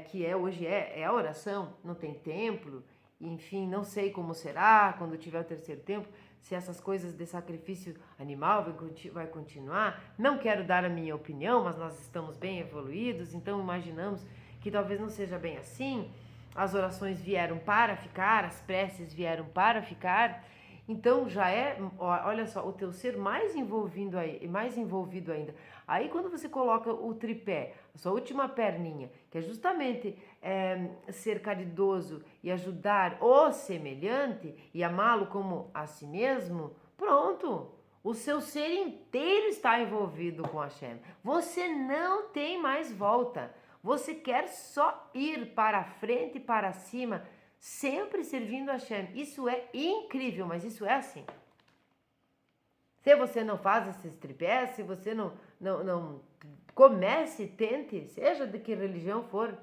que hoje é a oração, não tem templo, enfim, não sei como será quando tiver o terceiro templo, se essas coisas de sacrifício animal vai continuar. Não quero dar a minha opinião, mas nós estamos bem evoluídos, então imaginamos que talvez não seja bem assim. As orações vieram para ficar, as preces vieram para ficar. Então já olha só, o teu ser mais envolvido ainda. Aí quando você coloca o tripé, a sua última perninha, que é justamente ser caridoso e ajudar o semelhante e amá-lo como a si mesmo, pronto. O seu ser inteiro está envolvido com Hashem. Você não tem mais volta. Você quer só ir para frente e para cima, sempre servindo a Hashem. Isso é incrível, mas isso é assim. Se você não faz esses tripés, se você não comece, tente, seja de que religião for,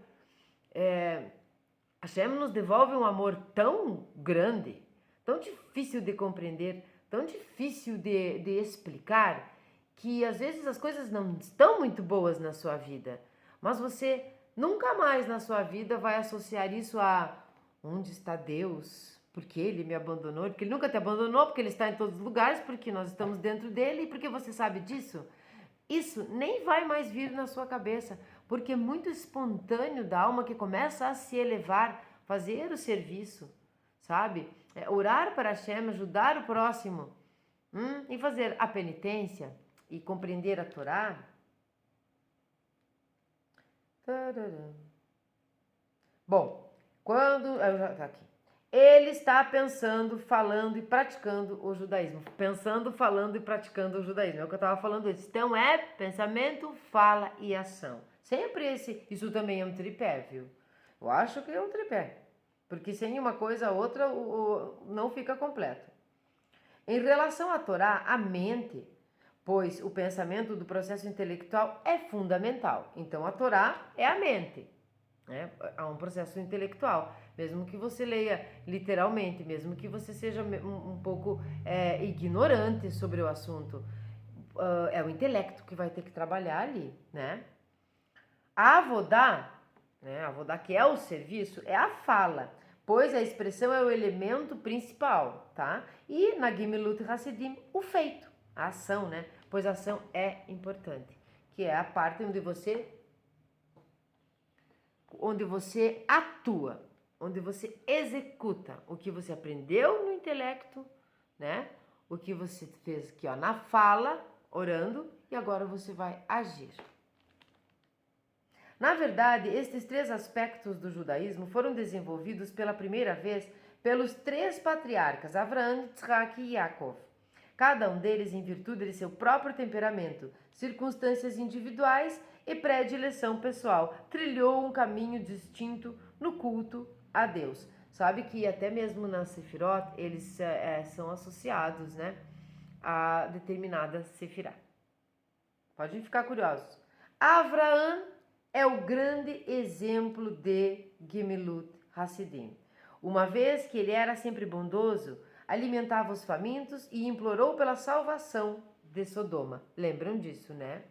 Hashem nos devolve um amor tão grande, tão difícil de compreender, tão difícil de explicar, que às vezes as coisas não estão muito boas na sua vida, mas você nunca mais na sua vida vai associar isso a onde está Deus, porque Ele me abandonou, porque Ele nunca te abandonou, porque Ele está em todos os lugares, porque nós estamos dentro dEle e porque você sabe disso. isso nem vai mais vir na sua cabeça, porque é muito espontâneo da alma que começa a se elevar, fazer o serviço, sabe? Orar para Hashem, ajudar o próximo, e fazer a penitência e compreender a Torá. Tarará. Bom, quando... Tá aqui. Ele está pensando, falando e praticando o judaísmo. Pensando, falando e praticando o judaísmo. É o que eu estava falando antes. Então é pensamento, fala e ação. Sempre esse... Isso também é um tripé, viu? Eu acho que é um tripé. Porque sem uma coisa a outra não fica completo. Em relação à Torá, a mente, pois o pensamento do processo intelectual é fundamental. Então a Torá é a mente. Há um processo intelectual, mesmo que você leia literalmente, mesmo que você seja um pouco ignorante sobre o assunto, é o intelecto que vai ter que trabalhar ali, né? A avodá, a avodá que é o serviço, é a fala, pois a expressão é o elemento principal, tá? E na Gemilut Hassidim, o feito, a ação, né? Pois a ação é importante, que é a parte onde você atua, onde você executa o que você aprendeu no intelecto, né? O que você fez aqui, ó, na fala, orando, e agora você vai agir. Na verdade, estes três aspectos do judaísmo foram desenvolvidos pela primeira vez pelos três patriarcas, Avraham, Yitzhak e Yaakov. Cada um deles em virtude de seu próprio temperamento, circunstâncias individuais e predileção pessoal, trilhou um caminho distinto no culto a Deus. Sabe que até mesmo na Sefirot, eles são associados, né, a determinada Sefirah. Pode ficar curiosos. Avraham é o grande exemplo de Gemilut Hassidim. Uma vez que ele era sempre bondoso, alimentava os famintos e implorou pela salvação de Sodoma. Lembram disso, né?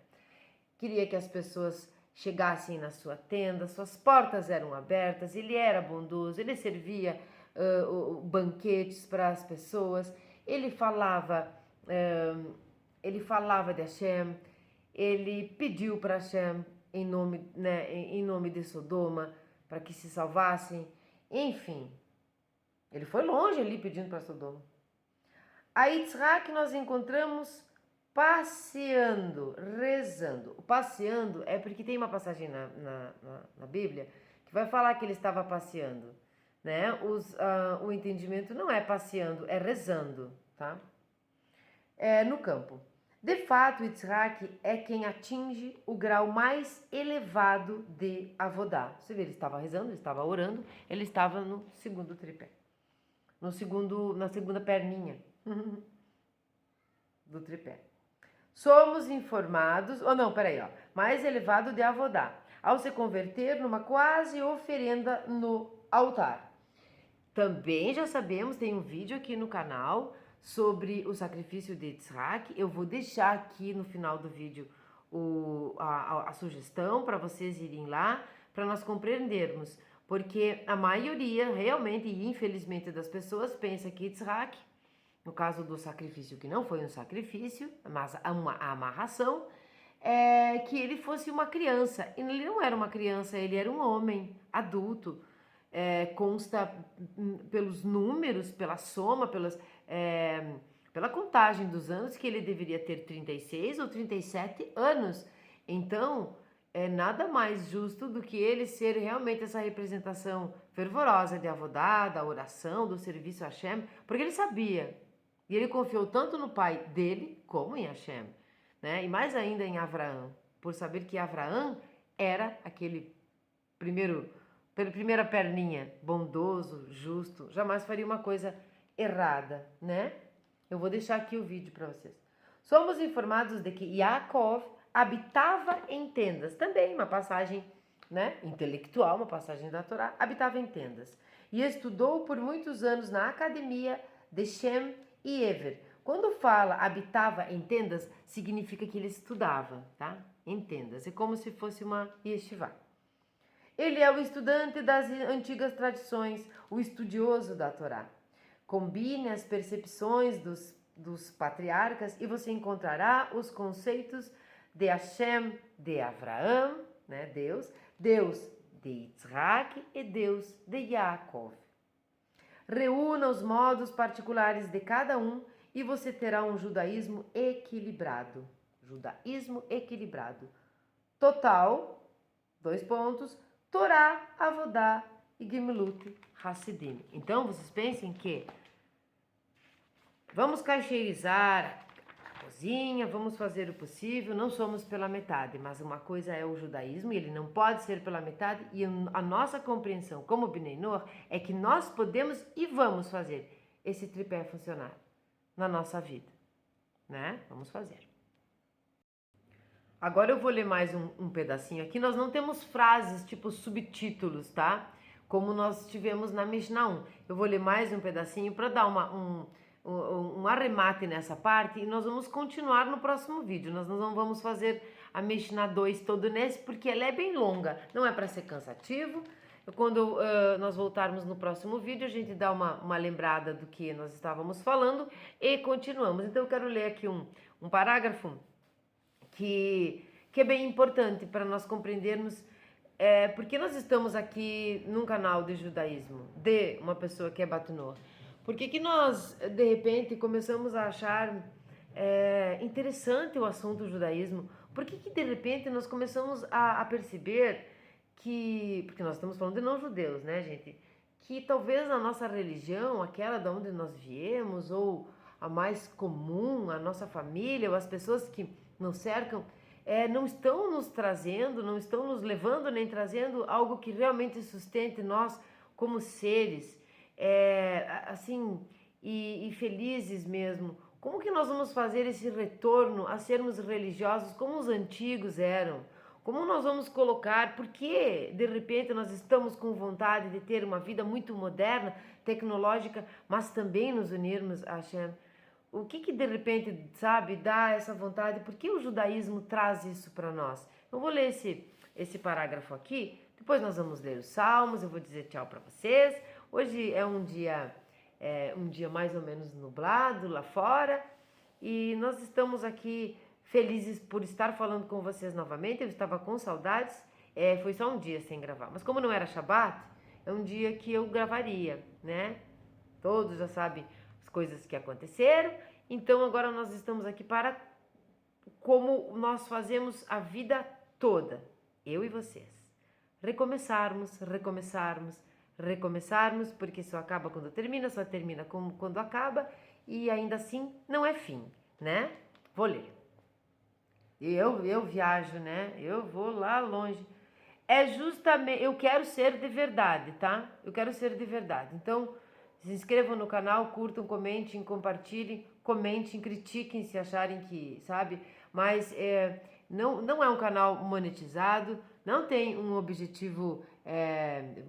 Queria que as pessoas chegassem na sua tenda, suas portas eram abertas, ele era bondoso, ele servia banquetes para as pessoas, ele falava de Hashem, ele pediu para Hashem em nome de Sodoma, para que se salvassem, enfim, ele foi longe ali pedindo para Sodoma. A Yitzhak nós encontramos passeando, rezando. O passeando é porque tem uma passagem na Bíblia que vai falar que ele estava passeando, né? O entendimento não é passeando, é rezando, tá? No campo. De fato, Yitzhak é quem atinge o grau mais elevado de avodá. Você vê, ele estava rezando, ele estava orando, ele estava no segundo tripé. Na segunda perninha do tripé. Somos informados, mais elevado de avodá, ao se converter numa quase oferenda no altar. Também já sabemos, tem um vídeo aqui no canal sobre o sacrifício de Yitzhak. Eu vou deixar aqui no final do vídeo a sugestão para vocês irem lá, para nós compreendermos. Porque a maioria, realmente e infelizmente das pessoas, pensa que Yitzhak, no caso do sacrifício, que não foi um sacrifício, mas uma amarração, que ele fosse uma criança. E ele não era uma criança, ele era um homem adulto. Consta pelos números, pela soma, pela contagem dos anos, que ele deveria ter 36 ou 37 anos. Então, é nada mais justo do que ele ser realmente essa representação fervorosa de avodá, da oração, do serviço a Hashem, porque ele sabia, e ele confiou tanto no pai dele, como em Hashem, né? E mais ainda em Avraham, por saber que Avraham era aquele primeira perninha, bondoso, justo, jamais faria uma coisa errada, né? Eu vou deixar aqui o vídeo para vocês. Somos informados de que Yaakov habitava em tendas, também uma passagem, né, intelectual, uma passagem da Torá, habitava em tendas. E estudou por muitos anos na academia de Shem e Ever. Quando fala habitava em tendas, significa que ele estudava, tá? Em tendas. É como se fosse uma yeshiva. Ele é o estudante das antigas tradições, o estudioso da Torá. Combine as percepções dos patriarcas e você encontrará os conceitos de Hashem, de Abraão, né, Deus de Yitzhak e Deus de Yaakov. Reúna os modos particulares de cada um e você terá um judaísmo equilibrado. Judaísmo equilibrado. Total, 2 pontos, Torá, Avodá e Gemilut Hassidim. Então, vocês pensem que vamos caixeirizar a cozinha, vamos fazer o possível, não somos pela metade, mas uma coisa é o judaísmo, e ele não pode ser pela metade, e a nossa compreensão como Bnei Noach é que nós podemos e vamos fazer esse tripé funcionar na nossa vida, né? Vamos fazer. Agora eu vou ler mais um pedacinho aqui. Nós não temos frases tipo subtítulos, tá? Como nós tivemos na Mishnah 1. Eu vou ler mais um pedacinho para dar um arremate nessa parte e nós vamos continuar no próximo vídeo. Nós não vamos fazer a Mishnah 2 todo nesse porque ela é bem longa. Não é para ser cansativo. Quando nós voltarmos no próximo vídeo, a gente dá uma lembrada do que nós estávamos falando e continuamos. Então eu quero ler aqui um parágrafo que é bem importante para nós compreendermos porque nós estamos aqui num canal de judaísmo, de uma pessoa que é Bat Noach. Por que nós, de repente, começamos a achar interessante o assunto judaísmo? Por que de repente nós começamos a perceber que, porque nós estamos falando de não-judeus, né, gente? Que talvez na nossa religião, aquela de onde nós viemos, ou a mais comum, a nossa família, ou as pessoas que nos cercam, não estão nos trazendo, não estão nos levando nem trazendo algo que realmente sustente nós como seres, assim, e felizes mesmo. Como que nós vamos fazer esse retorno a sermos religiosos como os antigos eram? Como nós vamos colocar, porque de repente nós estamos com vontade de ter uma vida muito moderna, tecnológica, mas também nos unirmos a Hashem? O que de repente, sabe, dá essa vontade? Por que o judaísmo traz isso para nós? Eu vou ler esse parágrafo aqui, depois nós vamos ler os salmos, eu vou dizer tchau para vocês. Hoje é um dia mais ou menos nublado lá fora e nós estamos aqui felizes por estar falando com vocês novamente. Eu estava com saudades, foi só um dia sem gravar, mas como não era Shabbat, é um dia que eu gravaria, né? Todos já sabem as coisas que aconteceram, então agora nós estamos aqui para como nós fazemos a vida toda, eu e vocês. Recomeçarmos, porque só acaba quando termina, só termina quando acaba, e ainda assim não é fim, né? Vou ler. Eu viajo, né? Eu vou lá longe. Justamente, eu quero ser de verdade, tá? Eu quero ser de verdade. Então, se inscrevam no canal, curtam, comentem, compartilhem, comentem, critiquem se acharem que, sabe? Mas não é um canal monetizado, não tem um objetivo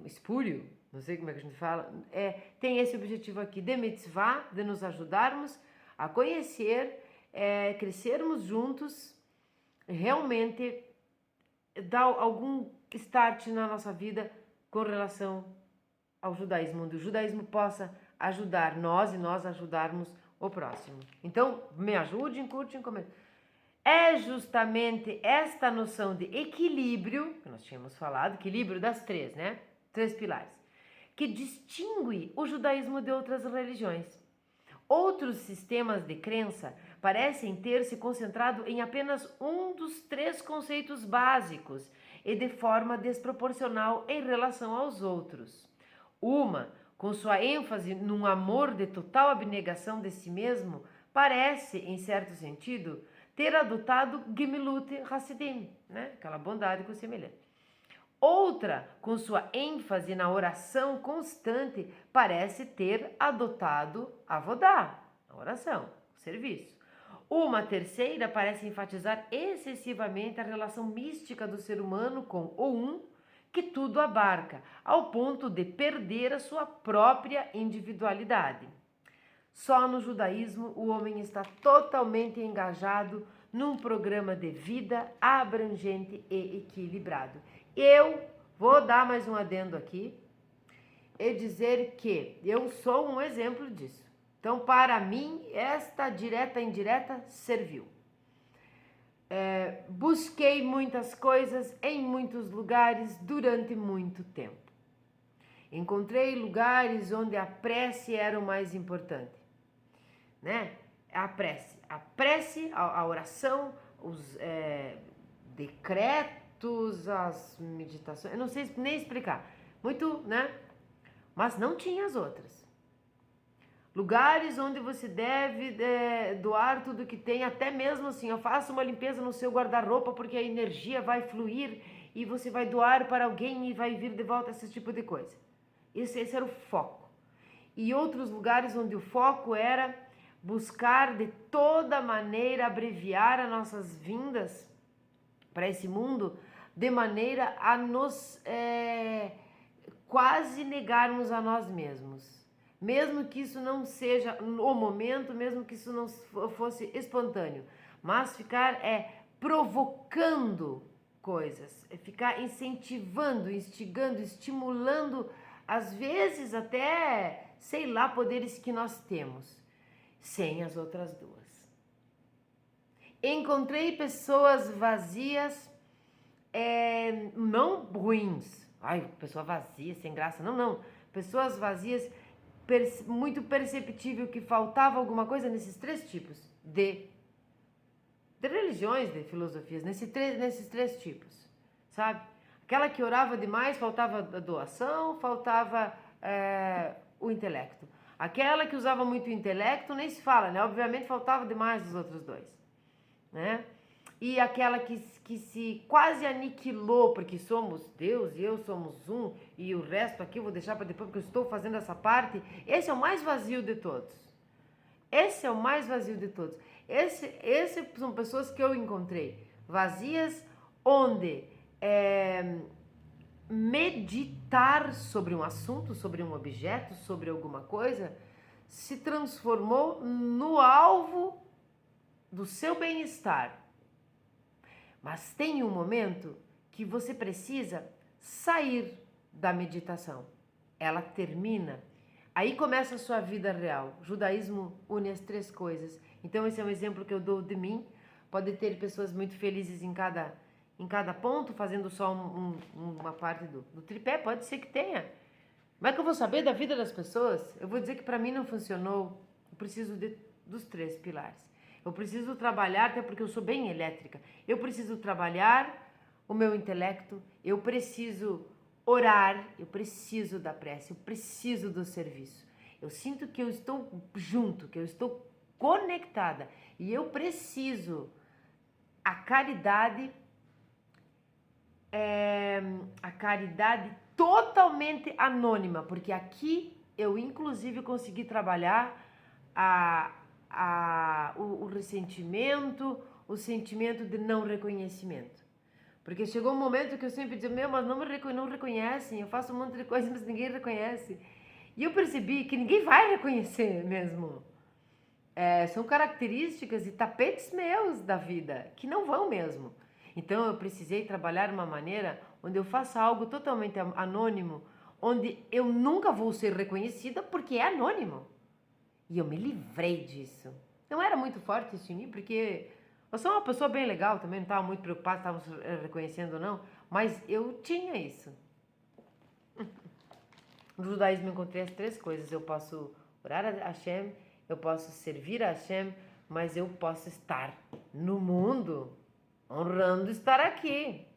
espúrio, não sei como é que a gente fala, tem esse objetivo aqui de mitzvah, de nos ajudarmos a conhecer, crescermos juntos, realmente dar algum start na nossa vida com relação ao judaísmo, onde o judaísmo possa ajudar nós e nós ajudarmos o próximo. Então, me ajudem, curtem, comentem. É justamente esta noção de equilíbrio, que nós tínhamos falado, equilíbrio das três, né? 3 pilares, que distingue o judaísmo de outras religiões. Outros sistemas de crença parecem ter se concentrado em apenas um dos 3 conceitos básicos e de forma desproporcional em relação aos outros. Uma, com sua ênfase num amor de total abnegação de si mesmo, parece, em certo sentido, ter adotado Gemilut Hassidim, né? Aquela bondade com o semelhante. Outra, com sua ênfase na oração constante, parece ter adotado Avodá, a oração, o serviço. Uma terceira parece enfatizar excessivamente a relação mística do ser humano com o um, que tudo abarca, ao ponto de perder a sua própria individualidade. Só no judaísmo o homem está totalmente engajado num programa de vida abrangente e equilibrado. Eu vou dar mais um adendo aqui e dizer que eu sou um exemplo disso. Então, para mim, esta direta e indireta serviu. Busquei muitas coisas em muitos lugares durante muito tempo. Encontrei lugares onde a prece era o mais importante, né? A prece, a oração, os decretos, as meditações, eu não sei nem explicar, muito, né? Mas não tinha as outras. Lugares onde você deve doar tudo que tem, até mesmo assim, eu faço uma limpeza no seu guarda-roupa porque a energia vai fluir e você vai doar para alguém e vai vir de volta, esse tipo de coisa. Esse era o foco. E outros lugares onde o foco era buscar de toda maneira abreviar as nossas vindas para esse mundo, de maneira a nos quase negarmos a nós mesmos. Mesmo que isso não seja o momento, mesmo que isso não fosse espontâneo, mas ficar provocando coisas, ficar incentivando, instigando, estimulando, às vezes até, sei lá, poderes que nós temos, sem as outras duas. Encontrei pessoas vazias, não ruins, ai, pessoa vazia, sem graça, não, pessoas vazias, muito perceptível que faltava alguma coisa nesses três tipos de religiões, de filosofias, nesses três tipos, sabe? Aquela que orava demais, faltava a doação, faltava o intelecto. Aquela que usava muito o intelecto, nem se fala, né? Obviamente faltava demais os outros dois, né? E aquela que se quase aniquilou, porque somos Deus e eu somos um, e o resto aqui eu vou deixar para depois, porque eu estou fazendo essa parte. Esse é o mais vazio de todos. Esse é o mais vazio de todos. Esse são pessoas que eu encontrei, vazias, onde meditar sobre um assunto, sobre um objeto, sobre alguma coisa, se transformou no alvo do seu bem-estar. Mas tem um momento que você precisa sair da meditação. Ela termina. Aí começa a sua vida real. O judaísmo une as três coisas. Então esse é um exemplo que eu dou de mim. Pode ter pessoas muito felizes em cada ponto, fazendo só uma parte do tripé. Pode ser que tenha. Como é que eu vou saber da vida das pessoas? Eu vou dizer que para mim não funcionou. Eu preciso dos três pilares. Eu preciso trabalhar, até porque eu sou bem elétrica, eu preciso trabalhar o meu intelecto, eu preciso orar, eu preciso da prece, eu preciso do serviço. Eu sinto que eu estou junto, que eu estou conectada e eu preciso. A caridade totalmente anônima, porque aqui eu inclusive consegui trabalhar o ressentimento, o sentimento de não reconhecimento. Porque chegou um momento que eu sempre dizia, mas não reconhecem, eu faço um monte de coisa, mas ninguém reconhece. E eu percebi que ninguém vai reconhecer mesmo. São características e tapetes meus da vida, que não vão mesmo. Então eu precisei trabalhar uma maneira onde eu faça algo totalmente anônimo, onde eu nunca vou ser reconhecida porque é anônimo. E eu me livrei disso. Não era muito forte isso em mim, porque eu sou uma pessoa bem legal também, não estava muito preocupada se estavam reconhecendo ou não, mas eu tinha isso. No judaísmo eu encontrei as três coisas. Eu posso orar a Hashem, eu posso servir a Hashem, mas eu posso estar no mundo, honrando estar aqui.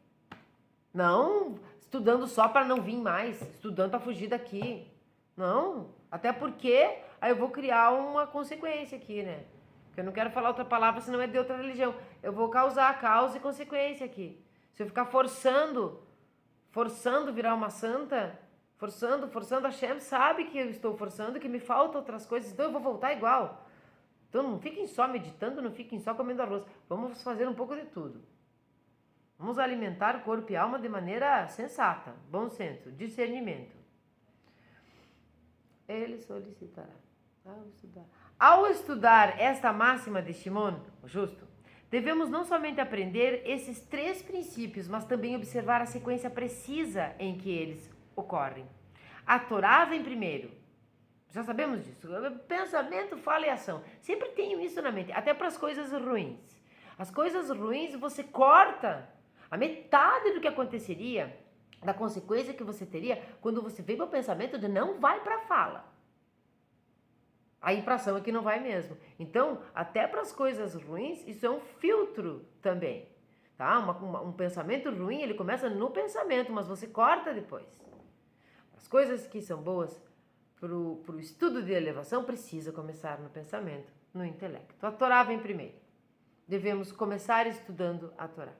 Não estudando só para não vir mais, estudando para fugir daqui. Não, até porque aí eu vou criar uma consequência aqui, né? Porque eu não quero falar outra palavra, senão é de outra religião. Eu vou causar causa e consequência aqui. Se eu ficar forçando virar uma santa, forçando, a Hashem sabe que eu estou forçando, que me faltam outras coisas, então eu vou voltar igual. Então não fiquem só meditando, não fiquem só comendo arroz. Vamos fazer um pouco de tudo. Vamos alimentar corpo e alma de maneira sensata, bom senso, discernimento. Ele solicitará. Ao estudar esta máxima de Shimon, o justo, devemos não somente aprender esses três princípios, mas também observar a sequência precisa em que eles ocorrem. A Torá vem primeiro. Já sabemos disso. Pensamento, fala e ação. Sempre tenho isso na mente, até para as coisas ruins. As coisas ruins você corta. A metade do que aconteceria, da consequência que você teria quando você vem para o pensamento de não vai para a fala. A impressão é que não vai mesmo. Então, até para as coisas ruins, isso é um filtro também. Tá? Um pensamento ruim, ele começa no pensamento, mas você corta depois. As coisas que são boas para o estudo de elevação precisa começar no pensamento, no intelecto. A Torá vem primeiro. Devemos começar estudando a Torá,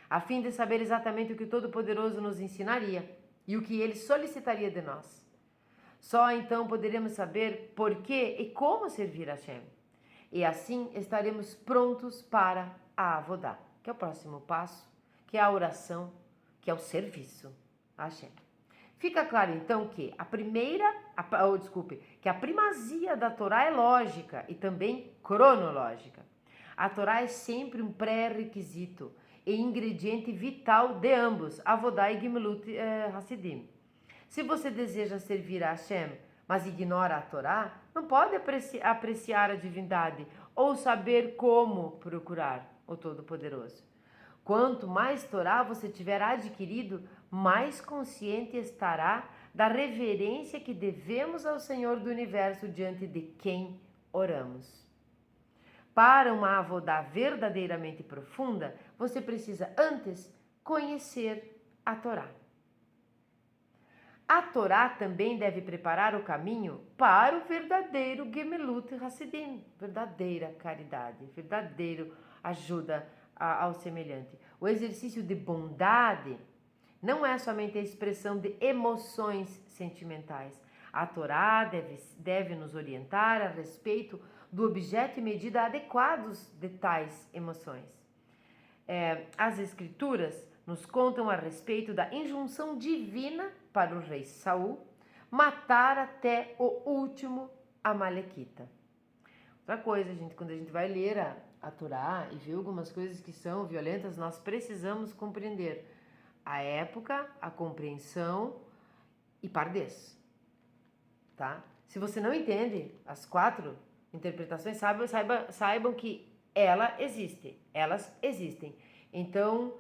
a fim de saber exatamente o que o Todo-Poderoso nos ensinaria e o que Ele solicitaria de nós. Só então poderemos saber por que e como servir a Hashem. E assim estaremos prontos para a Avodá, que é o próximo passo, que é a oração, que é o serviço a Hashem. Fica claro então que que a primazia da Torá é lógica e também cronológica. A Torá é sempre um pré-requisito e ingrediente vital de ambos, Avodá e Gemilut Hassidim. Se você deseja servir a Hashem, mas ignora a Torá, não pode apreciar a divindade ou saber como procurar o Todo-Poderoso. Quanto mais Torá você tiver adquirido, mais consciente estará da reverência que devemos ao Senhor do Universo diante de quem oramos. Para uma avodá verdadeiramente profunda, você precisa antes conhecer a Torá. A Torá também deve preparar o caminho para o verdadeiro Gemilut Hassidim, verdadeira caridade, verdadeiro ajuda ao semelhante. O exercício de bondade não é somente a expressão de emoções sentimentais. A Torá deve nos orientar a respeito do objeto e medida adequados de tais emoções. As Escrituras nos contam a respeito da injunção divina para o rei Saul matar até o último amalequita. Outra coisa, gente, quando a gente vai ler a Torá e vê algumas coisas que são violentas, nós precisamos compreender a época, a compreensão e pardês, tá? Se você não entende as 4 interpretações, saibam que elas existem. Então,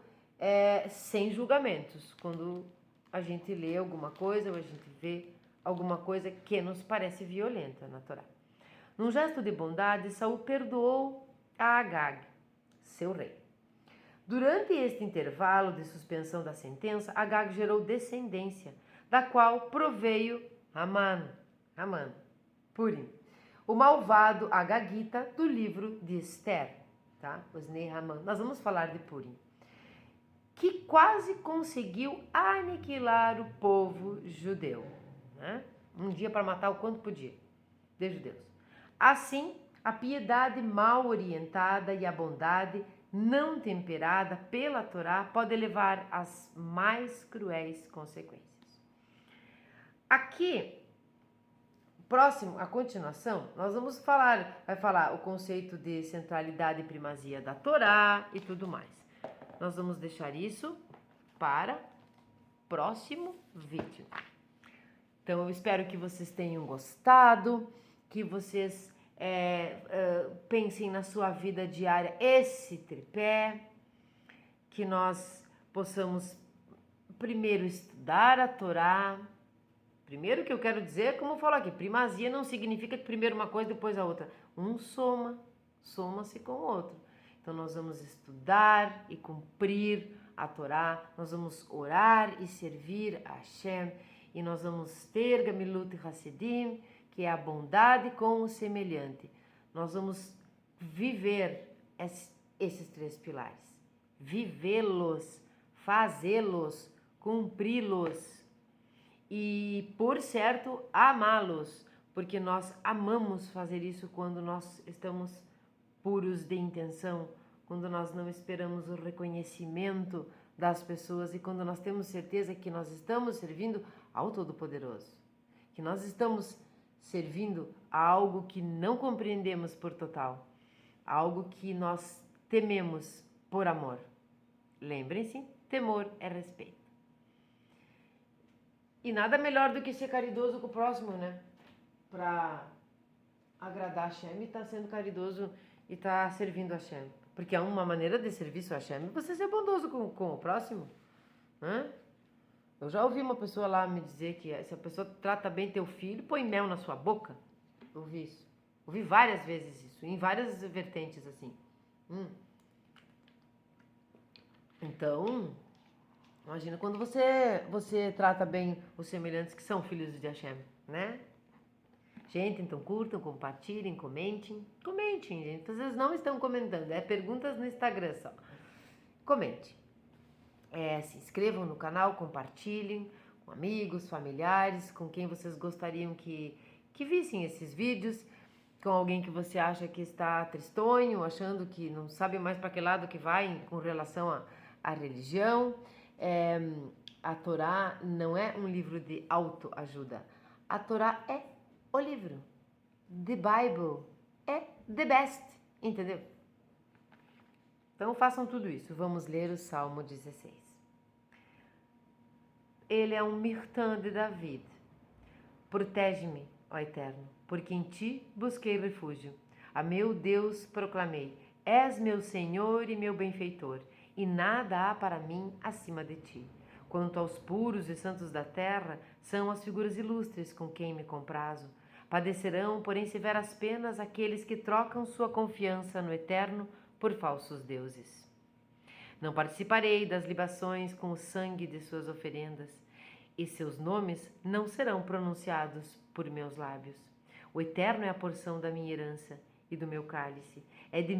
sem julgamentos, quando a gente lê alguma coisa ou a gente vê alguma coisa que nos parece violenta na Torá. Num gesto de bondade, Saul perdoou a Agag, seu rei. Durante este intervalo de suspensão da sentença, Agag gerou descendência, da qual proveio Haman, Purim, o malvado Agagita do livro de Esther, tá? Osnei Haman. Nós vamos falar de Purim, que quase conseguiu aniquilar o povo judeu, né? Um dia para matar o quanto podia de judeus. Assim, a piedade mal orientada e a bondade não temperada pela Torá pode levar às mais cruéis consequências. Aqui, próximo, a continuação, nós vai falar o conceito de centralidade e primazia da Torá e tudo mais. Nós vamos deixar isso para próximo vídeo. Então, eu espero que vocês tenham gostado, que vocês pensem na sua vida diária esse tripé, que nós possamos primeiro estudar a Torá. Primeiro que eu quero dizer, como eu falo aqui, primazia não significa que primeiro uma coisa, depois a outra. Um soma-se com o outro. Então nós vamos estudar e cumprir a Torá, nós vamos orar e servir a Hashem, e nós vamos ter Gemilut Hassidim, que é a bondade com o semelhante. Nós vamos viver esses 3 pilares. Vivê-los, fazê-los, cumpri-los. E, por certo, amá-los, porque nós amamos fazer isso quando nós estamos puros de intenção, quando nós não esperamos o reconhecimento das pessoas e quando nós temos certeza que nós estamos servindo ao Todo-Poderoso, que nós estamos servindo a algo que não compreendemos por total, algo que nós tememos por amor. Lembrem-se, temor é respeito. E nada melhor do que ser caridoso com o próximo, né? Para agradar a Hashem e estar sendo caridoso e estar servindo a Hashem. Porque é uma maneira de serviço a Hashem você ser bondoso com o próximo. Né? Eu já ouvi uma pessoa lá me dizer que se a pessoa trata bem teu filho, põe mel na sua boca. Eu ouvi isso. Ouvi várias vezes isso, em várias vertentes assim. Então, imagina quando você trata bem os semelhantes que são filhos de Hashem, né? Gente, então curtam, compartilhem, comentem. Comentem, gente. Às vezes não estão comentando, é perguntas no Instagram só. Comente. Se inscrevam no canal, compartilhem com amigos, familiares, com quem vocês gostariam que vissem esses vídeos, com alguém que você acha que está tristonho, achando que não sabe mais para que lado que vai com relação à religião. A Torá não é um livro de autoajuda. A Torá é o livro. The Bible é the best, entendeu? Então façam tudo isso. Vamos ler o Salmo 16. Ele é um mirtã de David. Protege-me, ó Eterno, porque em ti busquei refúgio. A meu Deus proclamei: és meu Senhor e meu benfeitor, e nada há para mim acima de ti. Quanto aos puros e santos da terra, são as figuras ilustres com quem me comprazo. Padecerão, porém, severas penas aqueles que trocam sua confiança no Eterno por falsos deuses. Não participarei das libações com o sangue de suas oferendas, e seus nomes não serão pronunciados por meus lábios. O Eterno é a porção da minha herança e do meu cálice. É de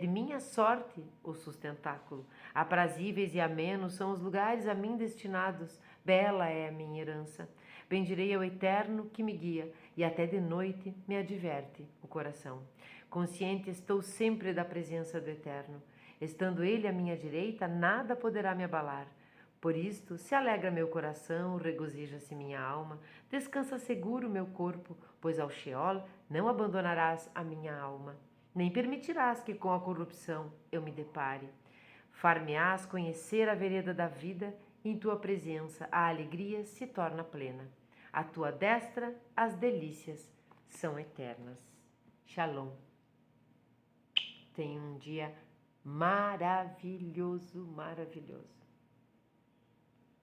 minha sorte o sustentáculo. Aprazíveis e amenos são os lugares a mim destinados. Bela é a minha herança. Bendirei ao Eterno que me guia, e até de noite me adverte o coração. Consciente estou sempre da presença do Eterno. Estando Ele à minha direita, nada poderá me abalar. Por isto, se alegra meu coração, regozija-se minha alma, descansa seguro meu corpo, pois ao Sheol não abandonarás a minha alma, nem permitirás que com a corrupção eu me depare. Far-me-ás conhecer a vereda da vida, e em tua presença a alegria se torna plena. À tua destra as delícias são eternas. Shalom. Tenha um dia maravilhoso, maravilhoso.